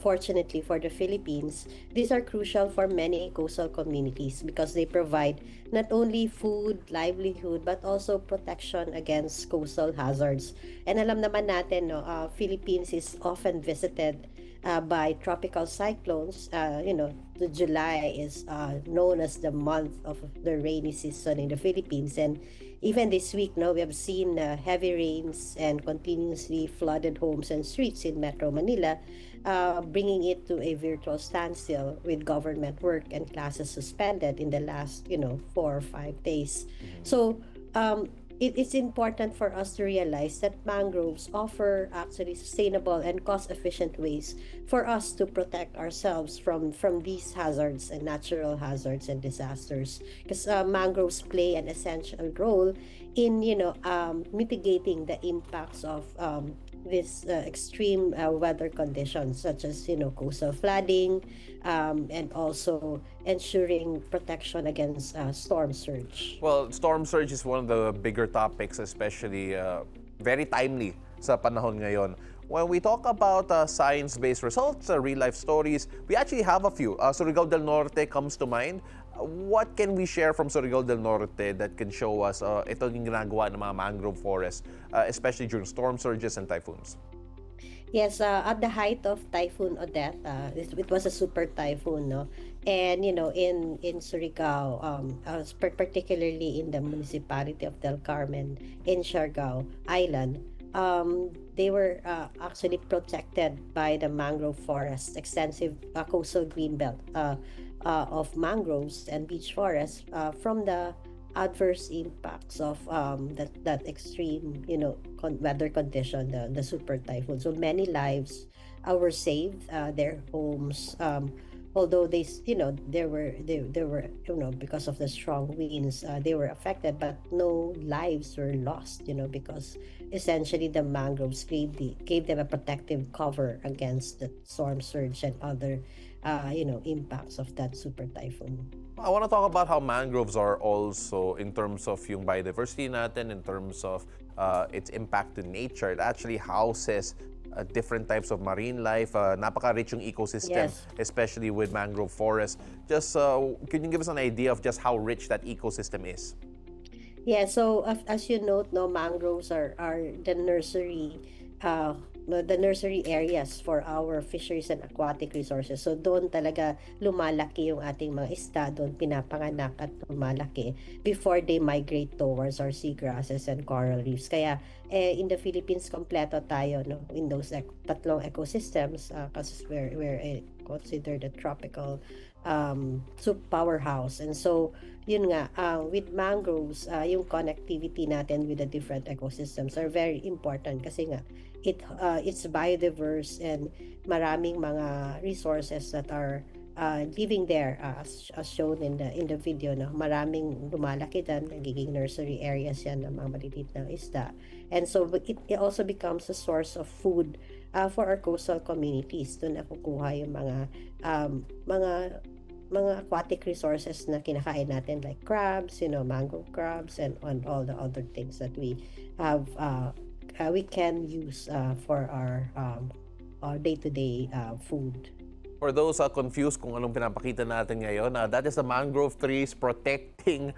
fortunately for the Philippines, these are crucial for many coastal communities because they provide not only food, livelihood, but also protection against coastal hazards. And alam naman natin, no, Philippines is often visited by tropical cyclones. The July is known as the month of the rainy season in the Philippines. And even this week, we have seen heavy rains and continuously flooded homes and streets in Metro Manila, bringing it to a virtual standstill with government work and classes suspended in the last, 4 or 5 days. So, it is important for us to realize that mangroves offer actually sustainable and cost-efficient ways for us to protect ourselves from these hazards and natural hazards and disasters. Because mangroves play an essential role in, mitigating the impacts of this extreme weather conditions such as coastal flooding and also ensuring protection against storm surge. Well, storm surge is one of the bigger topics, especially very timely sa panahon ngayon. When we talk about science-based results, real-life stories, we actually have a few. Surigao del Norte comes to mind. What can we share from Surigao del Norte that can show us ito yung ginagawa ng mga mangrove forests, especially during storm surges and typhoons? Yes, at the height of Typhoon Odette, it was a super typhoon, no? And in Surigao, particularly in the municipality of Del Carmen in Siargao Island, they were actually protected by the mangrove forest, extensive coastal greenbelt of mangroves and beach forests from the adverse impacts of that extreme, weather condition, the super typhoon. So many lives were saved, their homes. Although they were because of the strong winds, they were affected, but no lives were lost, because essentially the mangroves gave them a protective cover against the storm surge and other, impacts of that super typhoon. I want to talk about how mangroves are also in terms of yung biodiversity natin, in terms of its impact to nature. It actually houses different types of marine life. Napaka-rich yung ecosystem, Yes. especially with mangrove forests. Just, can you give us an idea of just how rich that ecosystem is? Yeah, so as you note, no, mangroves are the nursery areas for our fisheries and aquatic resources. So doon talaga lumalaki yung ating mga isda, doon pinapanganak at lumalaki before they migrate towards our seagrasses and coral reefs. Kaya in the Philippines, kompleto tayo, no, in those tatlong ecosystems, kasi we're considered a tropical powerhouse. And so yun nga, with mangroves, yung connectivity natin with the different ecosystems are very important kasi nga it's biodiverse and maraming mga resources that are living there, as shown in the video, no, maraming lumalaki dyan, nagiging nursery areas yan ng mga maliliit na isda. And so it also becomes a source of food for our coastal communities. Doon nakukuha yung mga aquatic resources na kinakain natin, like crabs, mangrove crabs, and all the other things that we have, we can use for our day-to-day food. For those confused kung anong pinapakita natin ngayon, that is the mangrove trees protecting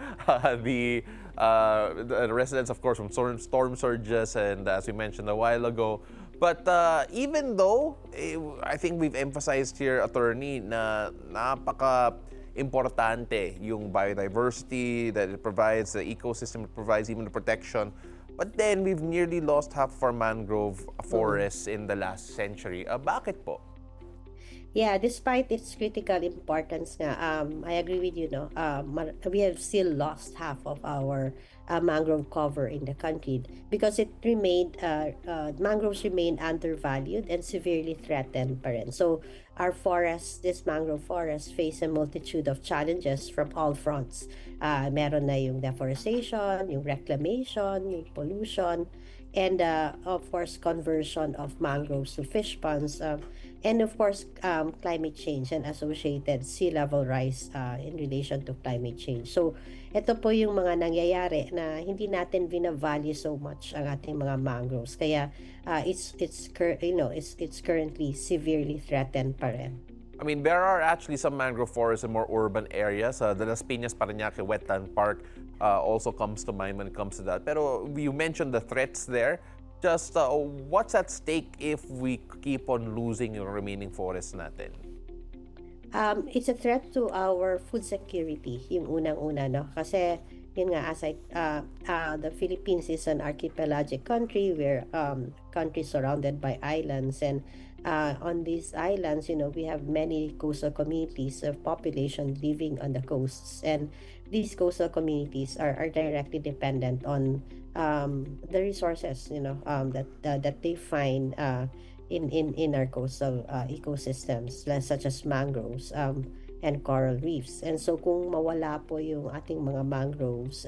the residents, of course, from storm surges, and as we mentioned a while ago. But even though, I think we've emphasized here, Attorney, na napaka-importante yung biodiversity that it provides, the ecosystem it provides, even the protection. But then, we've nearly lost half of our mangrove forests in the last century. Bakit po? Yeah, despite its critical importance nga, I agree with you, no. We have still lost half of our mangrove cover in the country because mangroves remain undervalued and severely threatened pa rin. So our forests, this mangrove forests, face a multitude of challenges from all fronts. Meron na yung deforestation, yung reclamation, yung pollution, and of course conversion of mangroves to fish ponds, and of course climate change and associated sea level rise in relation to climate change. So ito po yung mga nangyayari na hindi natin bina-value so much ang ating mga mangroves, kaya it's currently severely threatened pa rin. I mean, there are actually some mangrove forests in more urban areas. The Las Piñas Parañaque Wetland Park also comes to mind when it comes to that. Pero you mentioned the threats there. Just what's at stake if we keep on losing yung remaining forests natin? It's a threat to our food security, yung unang-una, no? Kasi yun nga, the Philippines is an archipelagic country. We're country surrounded by islands, and on these islands, we have many coastal communities of population living on the coasts, and these coastal communities are directly dependent on the resources, that they find in our coastal ecosystems, such as mangroves and coral reefs. And so kung mawala po yung ating mga mangroves,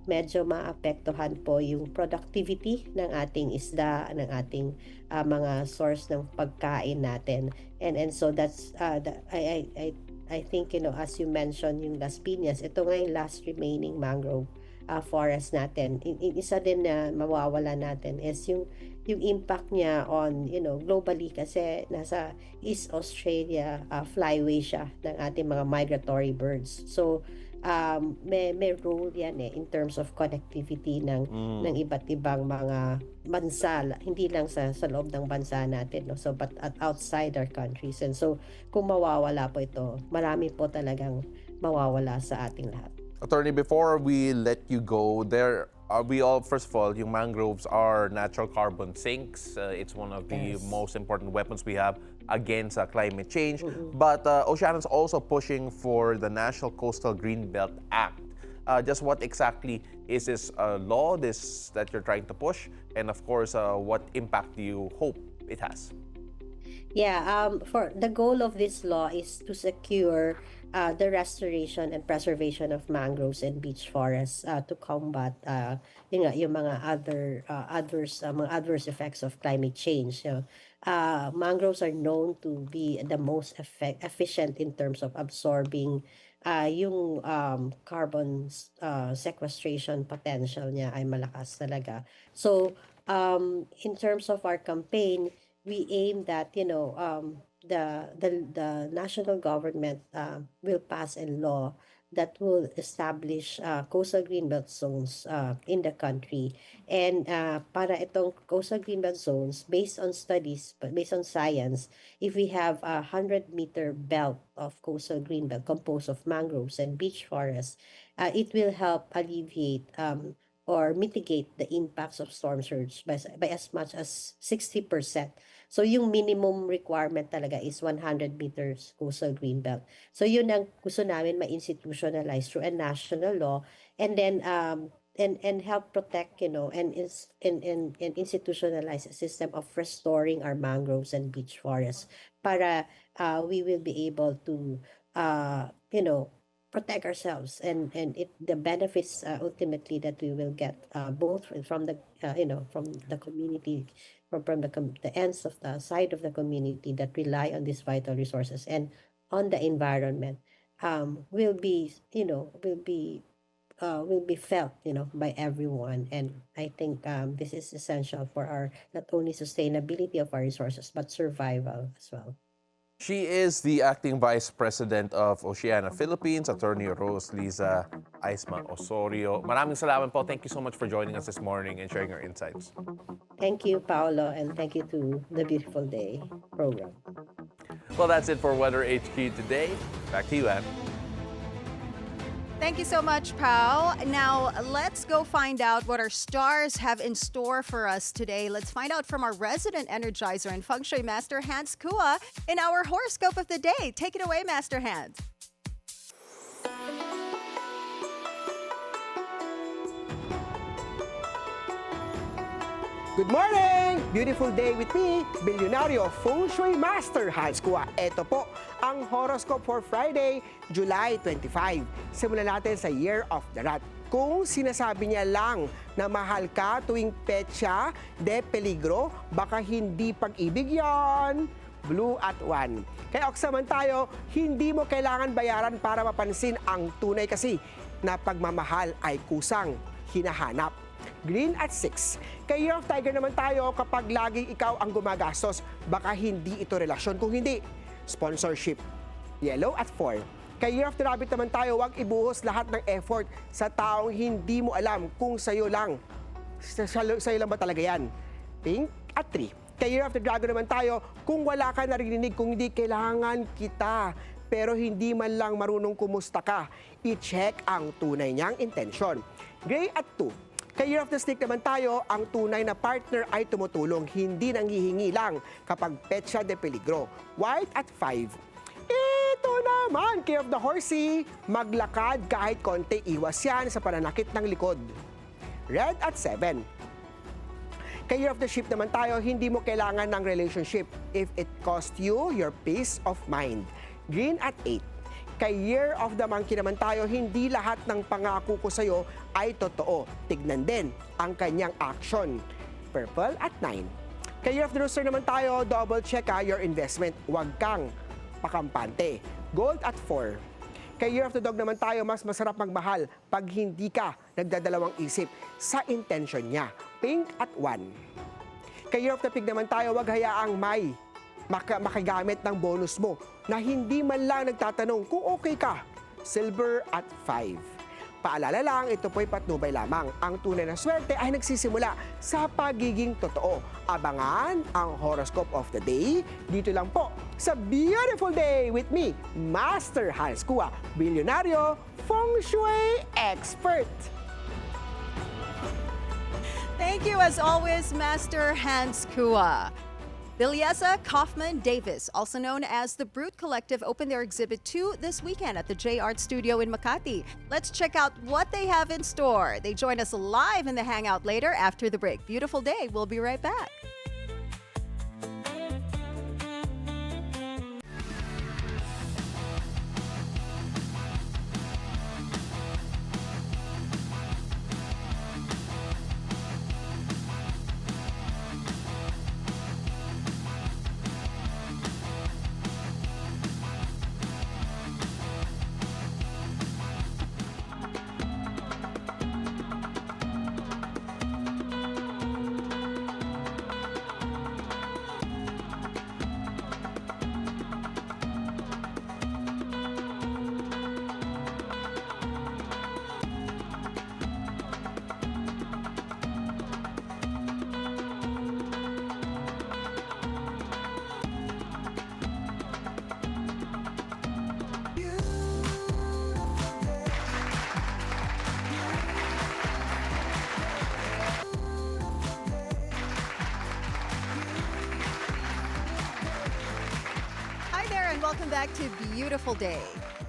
medyo maapektuhan po yung productivity ng ating isda, ng ating mga source ng pagkain natin. And so that's I think, as you mentioned, yung Las Piñas, ito nga yung last remaining mangrove forest natin. Isa din na mawawala natin is yung impact niya on, globally, kasi nasa East Australia flyway siya ng ating mga migratory birds. So may role yan in terms of connectivity ng iba't ibang mga bansa, hindi lang sa loob ng bansa natin, no? So but outside our countries. And so kung mawawala po ito, marami po talagang mawawala sa ating lahat. Attorney, before we let you go, first of all, yung mangroves are natural carbon sinks. It's one of the most important weapons we have against climate change. But Oceana's also pushing for the National Coastal Greenbelt Act. just what exactly is this law that you're trying to push, and of course, what impact do you hope it has? Yeah, for the goal of this law is to secure the restoration and preservation of mangroves and beach forests to combat yung mga other mga adverse effects of climate change. Mangroves are known to be the most efficient in terms of absorbing yung carbon sequestration potential niya ay malakas talaga. So, in terms of our campaign, we aim that the national government will pass a law that will establish coastal greenbelt zones in the country, and para itong coastal greenbelt zones, based on studies, but based on science, if we have a 100-meter belt of coastal greenbelt composed of mangroves and beach forests, it will help alleviate or mitigate the impacts of storm surge by as much as 60%. So yung minimum requirement talaga is 100 meters coastal greenbelt. So yun ang gusto namin ma-institutionalize through a national law, and then and help protect, and institutionalize a system of restoring our mangroves and beach forests para we will be able to protect ourselves, and the benefits ultimately that we will get both from the from the community, from the ends of the side of the community that rely on these vital resources, and on the environment, will be felt by everyone. And I think this is essential for our not only sustainability of our resources but survival as well. She is the acting vice president of Oceana Philippines, Attorney Rose Liza Aisma Osorio. Maraming salamat po. Thank you so much for joining us this morning and sharing your insights. Thank you, Paolo, and thank you to the Beautiful Day program. Well, that's it for Weather HQ today. Back to you, Anne. Thank you so much, Pao. Now, let's go find out what our stars have in store for us today. Let's find out from our resident energizer and feng shui master, Hans Kua, in our horoscope of the day. Take it away, Master Hans. Good morning! Beautiful day with me, Bilyonaryo Feng Shui Master Hans Kua. Ito po ang horoscope for Friday, July 25. Simulan natin sa Year of the Rat. Kung sinasabi niya lang na mahal ka tuwing petsa de peligro, baka hindi pag-ibig yan. Blue at 1. Kaya oksaman tayo, hindi mo kailangan bayaran para mapansin ang tunay kasi na pagmamahal ay kusang hinahanap. Green at 6. Kay Year of Tiger naman tayo, kapag laging ikaw ang gumagastos, baka hindi ito relasyon, kung hindi sponsorship. Yellow at 4. Kay Year of the Rabbit naman tayo, huwag ibuhos lahat ng effort sa taong hindi mo alam kung sa'yo lang ba talaga yan. Pink at 3. Kay Year of the Dragon naman tayo, kung wala ka narinig, kung hindi kailangan kita, pero hindi man lang marunong kumusta ka, i-check ang tunay niyang intensyon. Gray at 2. Kay Year of the Snake naman tayo, ang tunay na partner ay tumutulong, hindi nanghihingi lang kapag petsa de peligro. White at 5. Ito naman, Year of the Horsey, maglakad kahit konti, iwas yan sa pananakit ng likod. Red at 7. Kay Year of the Sheep naman tayo, hindi mo kailangan ng relationship if it cost you your peace of mind. Green at 8. Kay Year of the Monkey naman tayo, hindi lahat ng pangako ko sa'yo ay totoo. Tignan din ang kanyang action. Purple at 9. Kay Year of the Rooster naman tayo, double check your investment. Huwag kang pakampante. Gold at 4. Kay Year of the Dog naman tayo, mas masarap magmahal pag hindi ka nagdadalawang isip sa intention niya. Pink at 1. Kay Year of the Pig naman tayo, huwag hayaang may makagamit ng bonus mo na hindi man lang nagtatanong kung okay ka. Silver at 5. Paalala lang, ito po'y patnubay lamang. Ang tunay na swerte ay nagsisimula sa pagiging totoo. Abangan ang horoscope of the day dito lang po sa Beautiful Day with me, Master Hans Kua, Bilyonaryo Feng Shui Expert. Thank you as always, Master Hans Kua. Belleza, Kaufman, Davis, also known as the Brute Collective, opened their Exhibit 2 this weekend at the J Art Studio in Makati. Let's check out what they have in store. They join us live in the Hangout later after the break. Beautiful day. We'll be right back. And welcome back to Beautiful Day.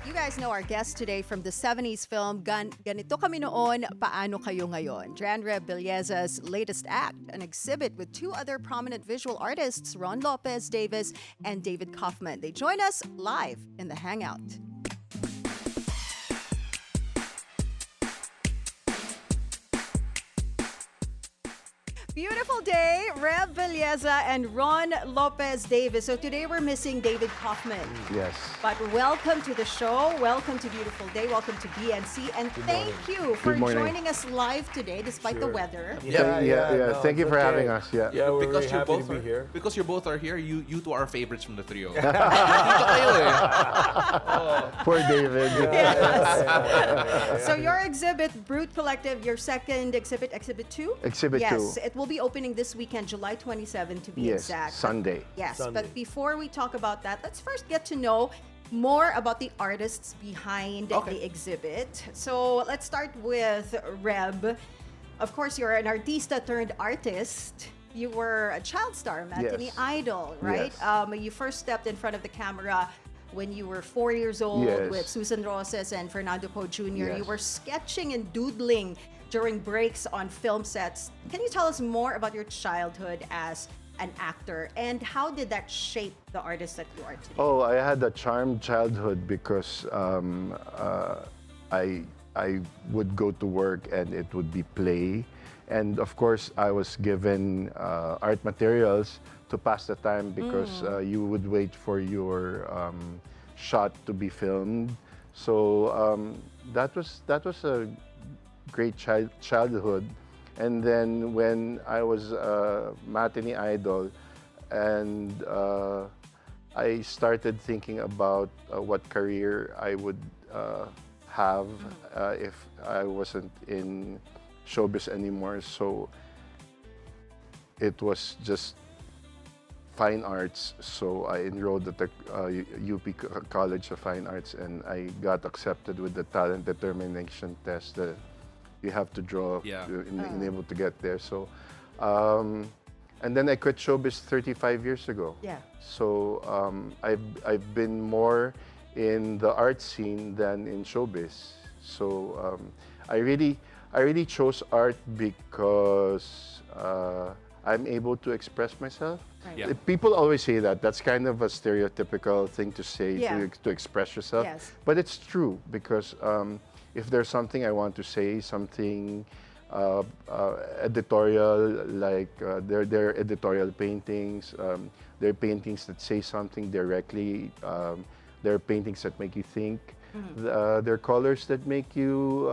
You guys know our guest today from the 70s film Ganito Kami Noon, Paano Kayo Ngayon. Dranreb Belleza's latest act, an exhibit with two other prominent visual artists, Lopez, Davis, and David Kaufman. They join us live in the Hangout. Beautiful day, Reb Belleza and Lopez Davis. So today we're missing David Kaufman. Yes. But welcome to the show. Welcome to Beautiful Day. Welcome to BNC. And thank you for joining us live today despite the weather. Yeah. No, Thank you for okay. having us. Yeah. Yeah, we're Because very you happy both to be here. Because you both are here, you two are favorites from the trio. Dito kayo eh. Poor David. So your exhibit, Brute Collective, your second exhibit, Exhibit 2? Exhibit 2. Yes, it will be opening this weekend, July 27 to be Yes, exact. Sunday. Yes, Sunday. but before we talk about that, let's first get to know more about the artists behind the exhibit. So let's start with Reb. Of course, you're an artista turned artist. You were a child star, matinee idol, right? Yes. You first stepped in front of the camera when you were 4 years old with Susan Roses and Fernando Poe Jr. You were sketching and doodling during breaks on film sets. Can you tell us more about your childhood as an actor, and how did that shape the artist that you are today? Oh, I had a charmed childhood because I would go to work and it would be play. And of course, I was given art materials to pass the time because you would wait for your shot to be filmed. So that was a great childhood. And then when I was a matinee idol and I started thinking about what career I would have if I wasn't in showbiz anymore. So it was just fine arts. So I enrolled at the UP College of Fine Arts and I got accepted with the talent determination test that you have to draw to enable to get there. So, and then I quit showbiz 35 years ago. Yeah. So I've been more in the art scene than in showbiz. So I really chose art because I'm able to express myself. Right. Yeah. People always say that. That's kind of a stereotypical thing to say to express yourself. Yes. But it's true because if there's something I want to say, something editorial, like they're editorial paintings, they're paintings that say something directly, they're paintings that make you think, they're colors that make you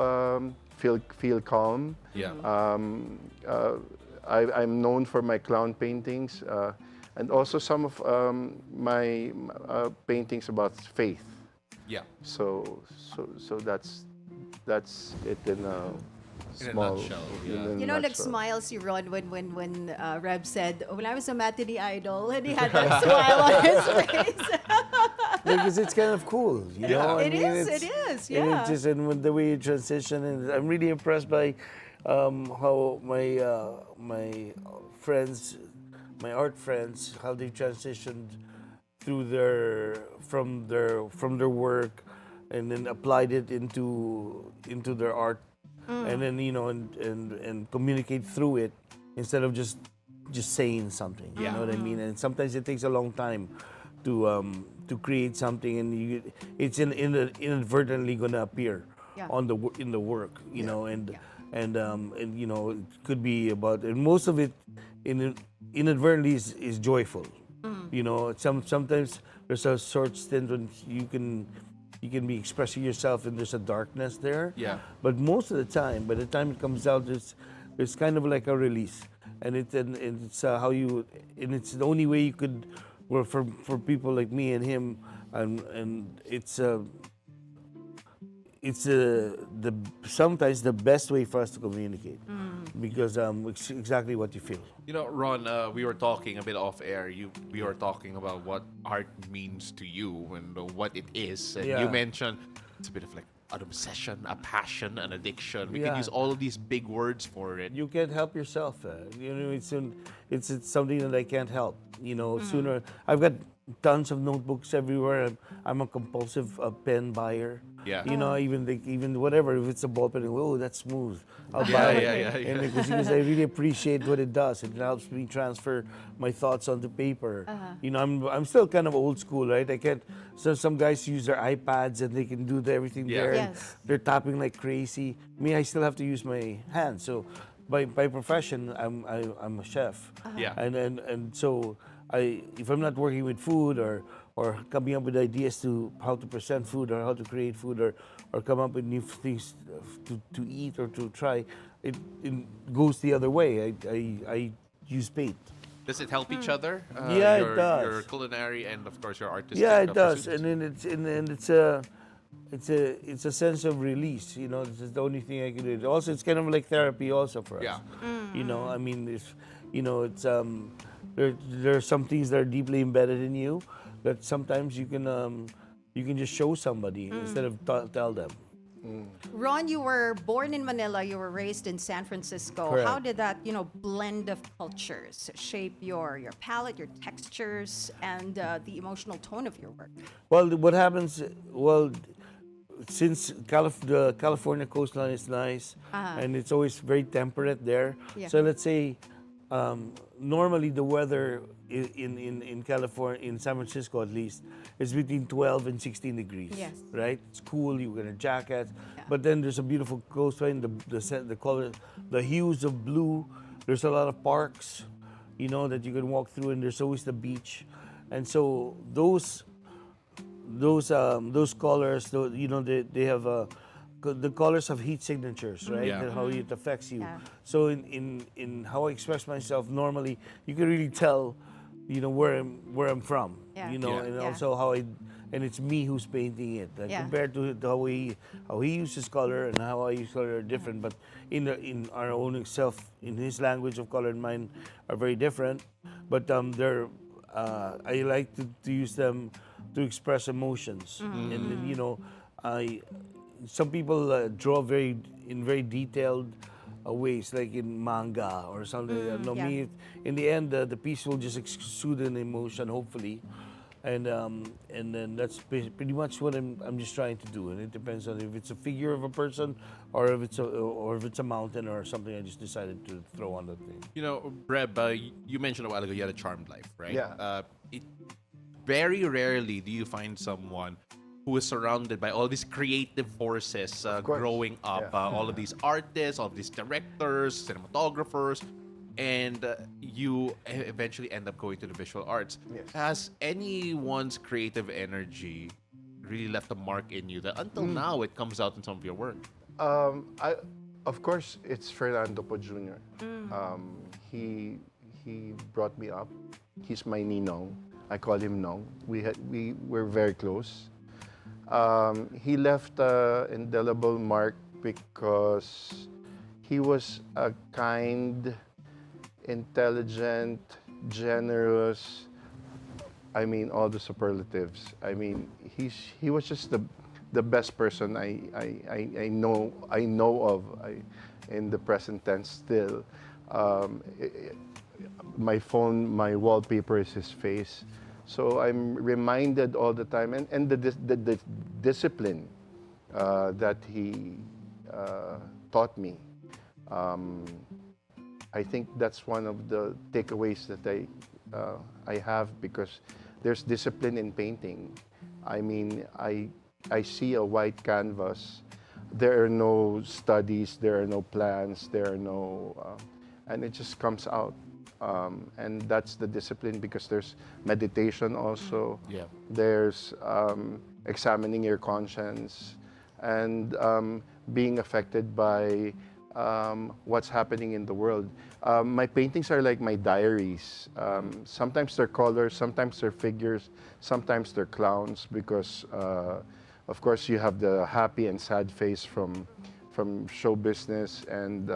feel calm. Yeah. I'm known for my clown paintings and also some of my paintings about faith. Yeah. So that's it in a small nutshell. You know, like smiles you run when Reb said, when I was a matinee idol, and he had that smile on his face. Because it's kind of cool, you know? It is, yeah. And, and with the way you transition, and I'm really impressed by how my friends my art friends, how they transitioned through from their work, and then applied it into their art, and then and communicate through it instead of just saying something. You know what I mean? And sometimes it takes a long time to create something, and it's inadvertently gonna appear in the work. And it could be about, and most of it inadvertently is joyful. Sometimes there's a short stint when you can be expressing yourself and there's a darkness there. Yeah. But most of the time, by the time it comes out, it's kind of like a release, and it's how you, and it's the only way you could, well, for people like me and him, and it's sometimes the best way for us to communicate, because it's exactly what you feel. Ron, we were talking a bit off air. We were talking about what art means to you and what it is. And you mentioned it's a bit of like an obsession, a passion, an addiction. We can use all of these big words for it. You can't help yourself. It's something that I can't help. Sooner, I've got tons of notebooks everywhere. I'm a compulsive pen buyer. Yeah. Even whatever, if it's a ball pen, oh, that's smooth, I'll buy it. Yeah. And because I really appreciate what it does. It helps me transfer my thoughts onto paper. I'm still kind of old school, right? I can't. So some guys use their iPads and they can do everything there. And they're tapping like crazy. Me, I still have to use my hands. So by profession, I'm a chef. Yeah. And so if I'm not working with food or coming up with ideas to how to present food or how to create food or come up with new things to eat or to try, it goes the other way. I use paint. Does it help each other? Yeah, it does. Your culinary and of course your artistic. Yeah, it does, pursuits? and then it's a sense of release. This is the only thing I can do. Also, it's kind of like therapy also for us. Yeah. I mean, it's there are some things that are deeply embedded in you that sometimes you can just show somebody instead of tell them. Ron, you were born in Manila, you were raised in San Francisco. Correct. How did that, blend of cultures shape your palette, your textures, and the emotional tone of your work? Well, what happens? Well, since the California coastline is nice and it's always very temperate there. Yeah. So let's say normally the weather in California, in San Francisco at least, is between 12 and 16 degrees. Yes. Right? It's cool. You get a jacket, but then there's a beautiful coastline. The color, the hues of blue. There's a lot of parks, that you can walk through, and there's always the beach, and so those colors, they have the colors have heat signatures, right? Yeah. And how it affects you. Yeah. So in how I express myself normally, you can really tell, where I'm from. Yeah. And Yeah. also and it's me who's painting it. Like, Yeah. compared to how he uses color and how I use color are different, but in our own self, in his language of color and mine are very different. But I like to use them to express emotions, and then, some people draw in very detailed ways, like in manga or something. Me, in the end, the piece will just exude an emotion, hopefully, and then that's pretty much what I'm just trying to do. And it depends on if it's a figure of a person or if it's a mountain or something. I just decided to throw on that thing. Reb, you mentioned a while ago you had a charmed life, right? Yeah. Very rarely do you find someone who is surrounded by all these creative forces course. growing up, Yeah. all of these artists, all of these directors, cinematographers, and you eventually end up going to the visual arts. Yes. Has anyone's creative energy really left a mark in you that until now it comes out in some of your work? Of course, it's Fernando Po Jr. He brought me up. He's my ninong. I call him Nong. We were very close. He left an indelible mark because he was a kind, intelligent, generous. I mean, all the superlatives. I mean, he was just the best person I know of in the present tense still. my phone, my wallpaper is his face. So I'm reminded all the time, and the discipline that he taught me. I think that's one of the takeaways that I have, because there's discipline in painting. I mean, I see a white canvas. There are no studies, there are no plans, there are no, and it just comes out. And that's the discipline, because there's meditation also. Yeah. There's examining your conscience, and being affected by what's happening in the world. My paintings are like my diaries. Sometimes they're colors, sometimes they're figures, sometimes they're clowns, because of course you have the happy and sad face from show business, and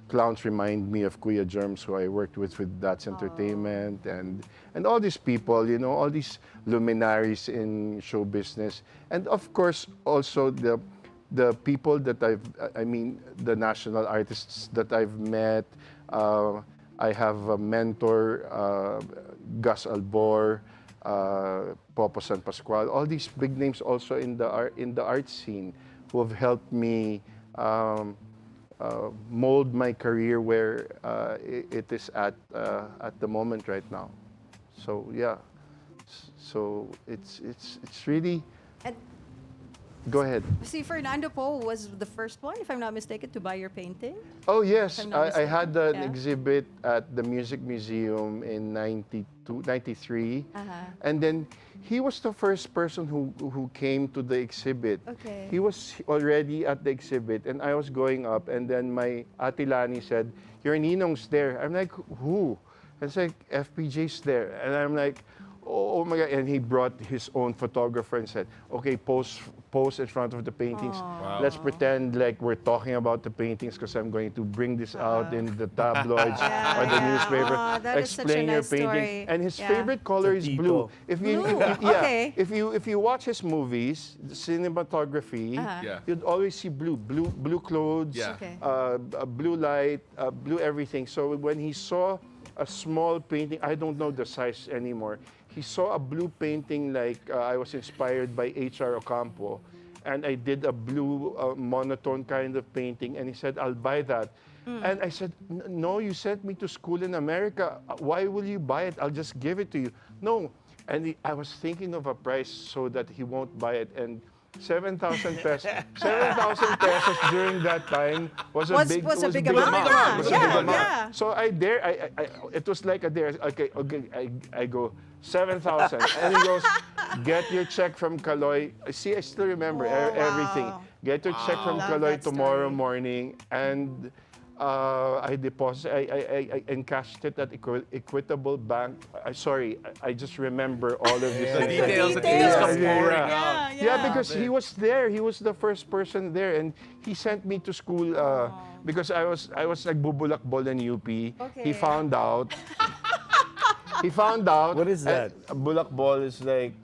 clowns remind me of Kuya Germs, who I worked with That's Entertainment, and all these people, you know, all these luminaries in show business, and of course also the people that the national artists that I've met. I have a mentor, Gus Albor, Popo San Pascual, all these big names also in the art scene, who have helped me mold my career where it is at the moment right now. So yeah, so it's really. And go ahead. see, Fernando Po was the first one, if I'm not mistaken, to buy your painting. Oh yes, If I'm not I had an mistaken. exhibit at the Music Museum in 93, and then he was the first person who came to the exhibit. Okay. He was already at the exhibit, and I was going up, and then my Ate Lani said, "Your ninong's there." I'm like, "Who?" And it's like, "FPJ's there," and I'm like, oh my God. And he brought his own photographer and said, "Okay, pose in front of the paintings. Wow. Let's pretend like we're talking about the paintings, because I'm going to bring this out in the tabloids or the newspaper. Aw, that is such a Explain your nice painting." story. And his Yeah. favorite color is blue. Blue, okay. If you watch his movies, the cinematography, Yeah. you'd always see blue clothes, Yeah. Okay. blue light, blue everything. So when he saw a small painting, I don't know the size anymore. He saw a blue painting, like I was inspired by H.R. Ocampo, and I did a blue monotone kind of painting, and he said, "I'll buy that." And I said, "No, you sent me to school in America. Why will you buy it? I'll just give it to you." No. And I was thinking of a price so that he won't buy it, and 7,000 pesos. 7,000 pesos during that time was a big amount. Yeah, Was a big amount. yeah. So it was like a dare. Okay, I go 7,000, and he goes, "Get your check from Kaloy." See, I still remember everything. Get your check from Love Kaloy that tomorrow story. morning, and I deposit. I encashed it at Equitable Bank. I just remember all of these The things. details, details. come pouring Yeah. out. Yeah, because he was there. He was the first person there, and he sent me to school because I was nagbubulakbol in UP. Okay. He found out. He found out. What is that? Bulakbol is like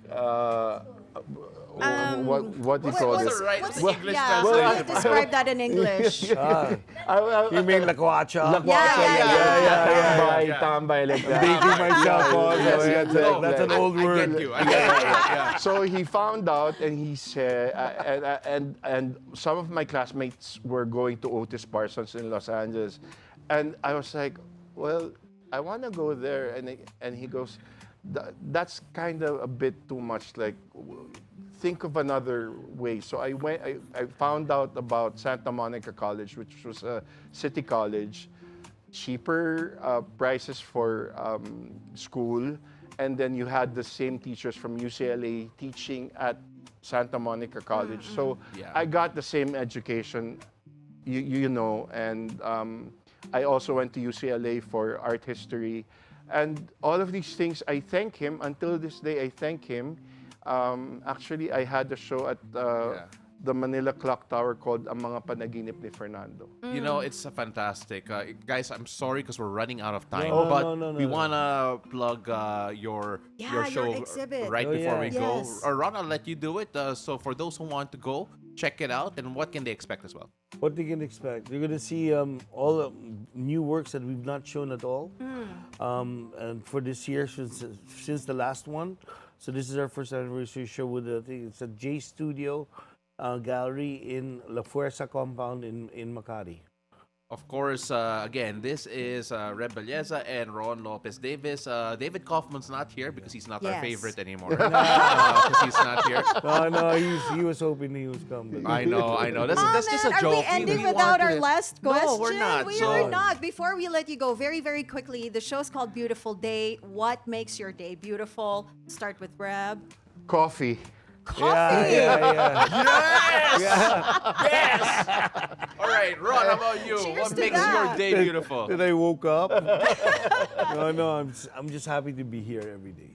what do you call What's this? the right English Yeah, translation? how do you describe that in English? You mean lakwacha? Tambay, tambay, like that. Dating myself also. Yes, That's an old I word. get you. I get you. Yeah. So he found out, and he said, and some of my classmates were going to Otis Parsons in Los Angeles, and I was like, well, I want to go there, and he goes, that's kind of a bit too much. Like, think of another way. So I went. I found out about Santa Monica College, which was a city college, cheaper prices for school. And then you had the same teachers from UCLA teaching at Santa Monica College. So Yeah. I got the same education, you know, and I also went to UCLA for art history. And all of these things, I thank him. Until this day, I thank him. Actually, I had a show at the Manila Clock Tower called Ang Mga Panaginip ni Fernando. You know, it's fantastic. Guys, I'm sorry because we're running out of time. No, but no, we want to plug your Yeah, your show exhibit. right Oh, before yeah. we go. Yes. Or Ron, I'll let you do it. So for those who want to go, check it out, and what can they expect as well? What they can expect? They're going to see all the new works that we've not shown at all. And for this year, since the last one. So this is our first anniversary show with it's a J Studio gallery in La Fuerza compound in Makati. Of course, again, this is Reb Belleza and Ron Lopez Davis. David Kaufman's not here because he's not our Yes. favorite anymore. Because he's not here. No, he was hoping he was coming. I know. That's just a Man, joke. are we ending without our last question? No, we're not. We are not. Before we let you go, very, very quickly, the show's called Beautiful Day. What makes your day beautiful? Start with Reb. Coffee. Coffee. Yes! All right, Ron, how about you? Cheers What to makes that. your day beautiful? Then I woke up. No, I'm just happy to be here every day.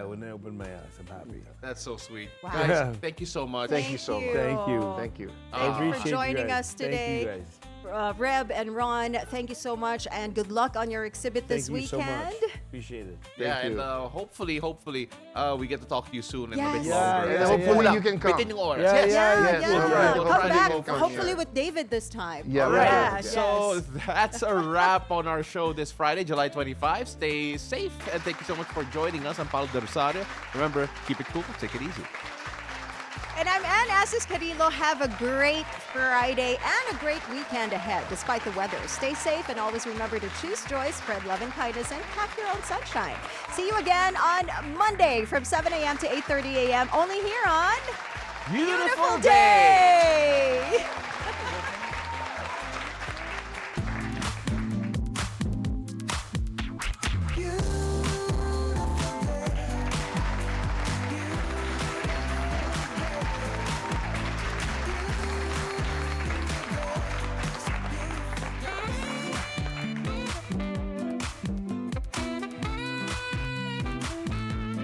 When I open my eyes, I'm happy. That's so sweet. Wow. Guys, thank you so much. Thank you so much. Thank you. Thank you. I Thank you for appreciate you joining guys. us today. Thank you guys. Reb and Ron, thank you so much, and good luck on your exhibit this Thank you so weekend. much. Appreciate it. Yeah, Thank and you. hopefully, we get to talk to you soon and a bit Yes. longer. Yeah, Kasi hopefully kulang. you can come. Bitin yung oras. Yeah, Yes. Yes, we'll try. We'll Come try to back, go come hopefully here. with David this time. Yeah, All right. right, Yes, so yes. that's a wrap on our show this Friday, July 25. Stay safe, and thank you so much for joining us. I'm Paolo de Rosario. Remember, keep it cool, take it easy. And I'm Ann Asis-Carilo. Have a great Friday and a great weekend ahead, despite the weather. Stay safe and always remember to choose joy, spread love and kindness, and pack your own sunshine. See you again on Monday from 7 a.m. to 8:30 a.m. only here on Beautiful Day!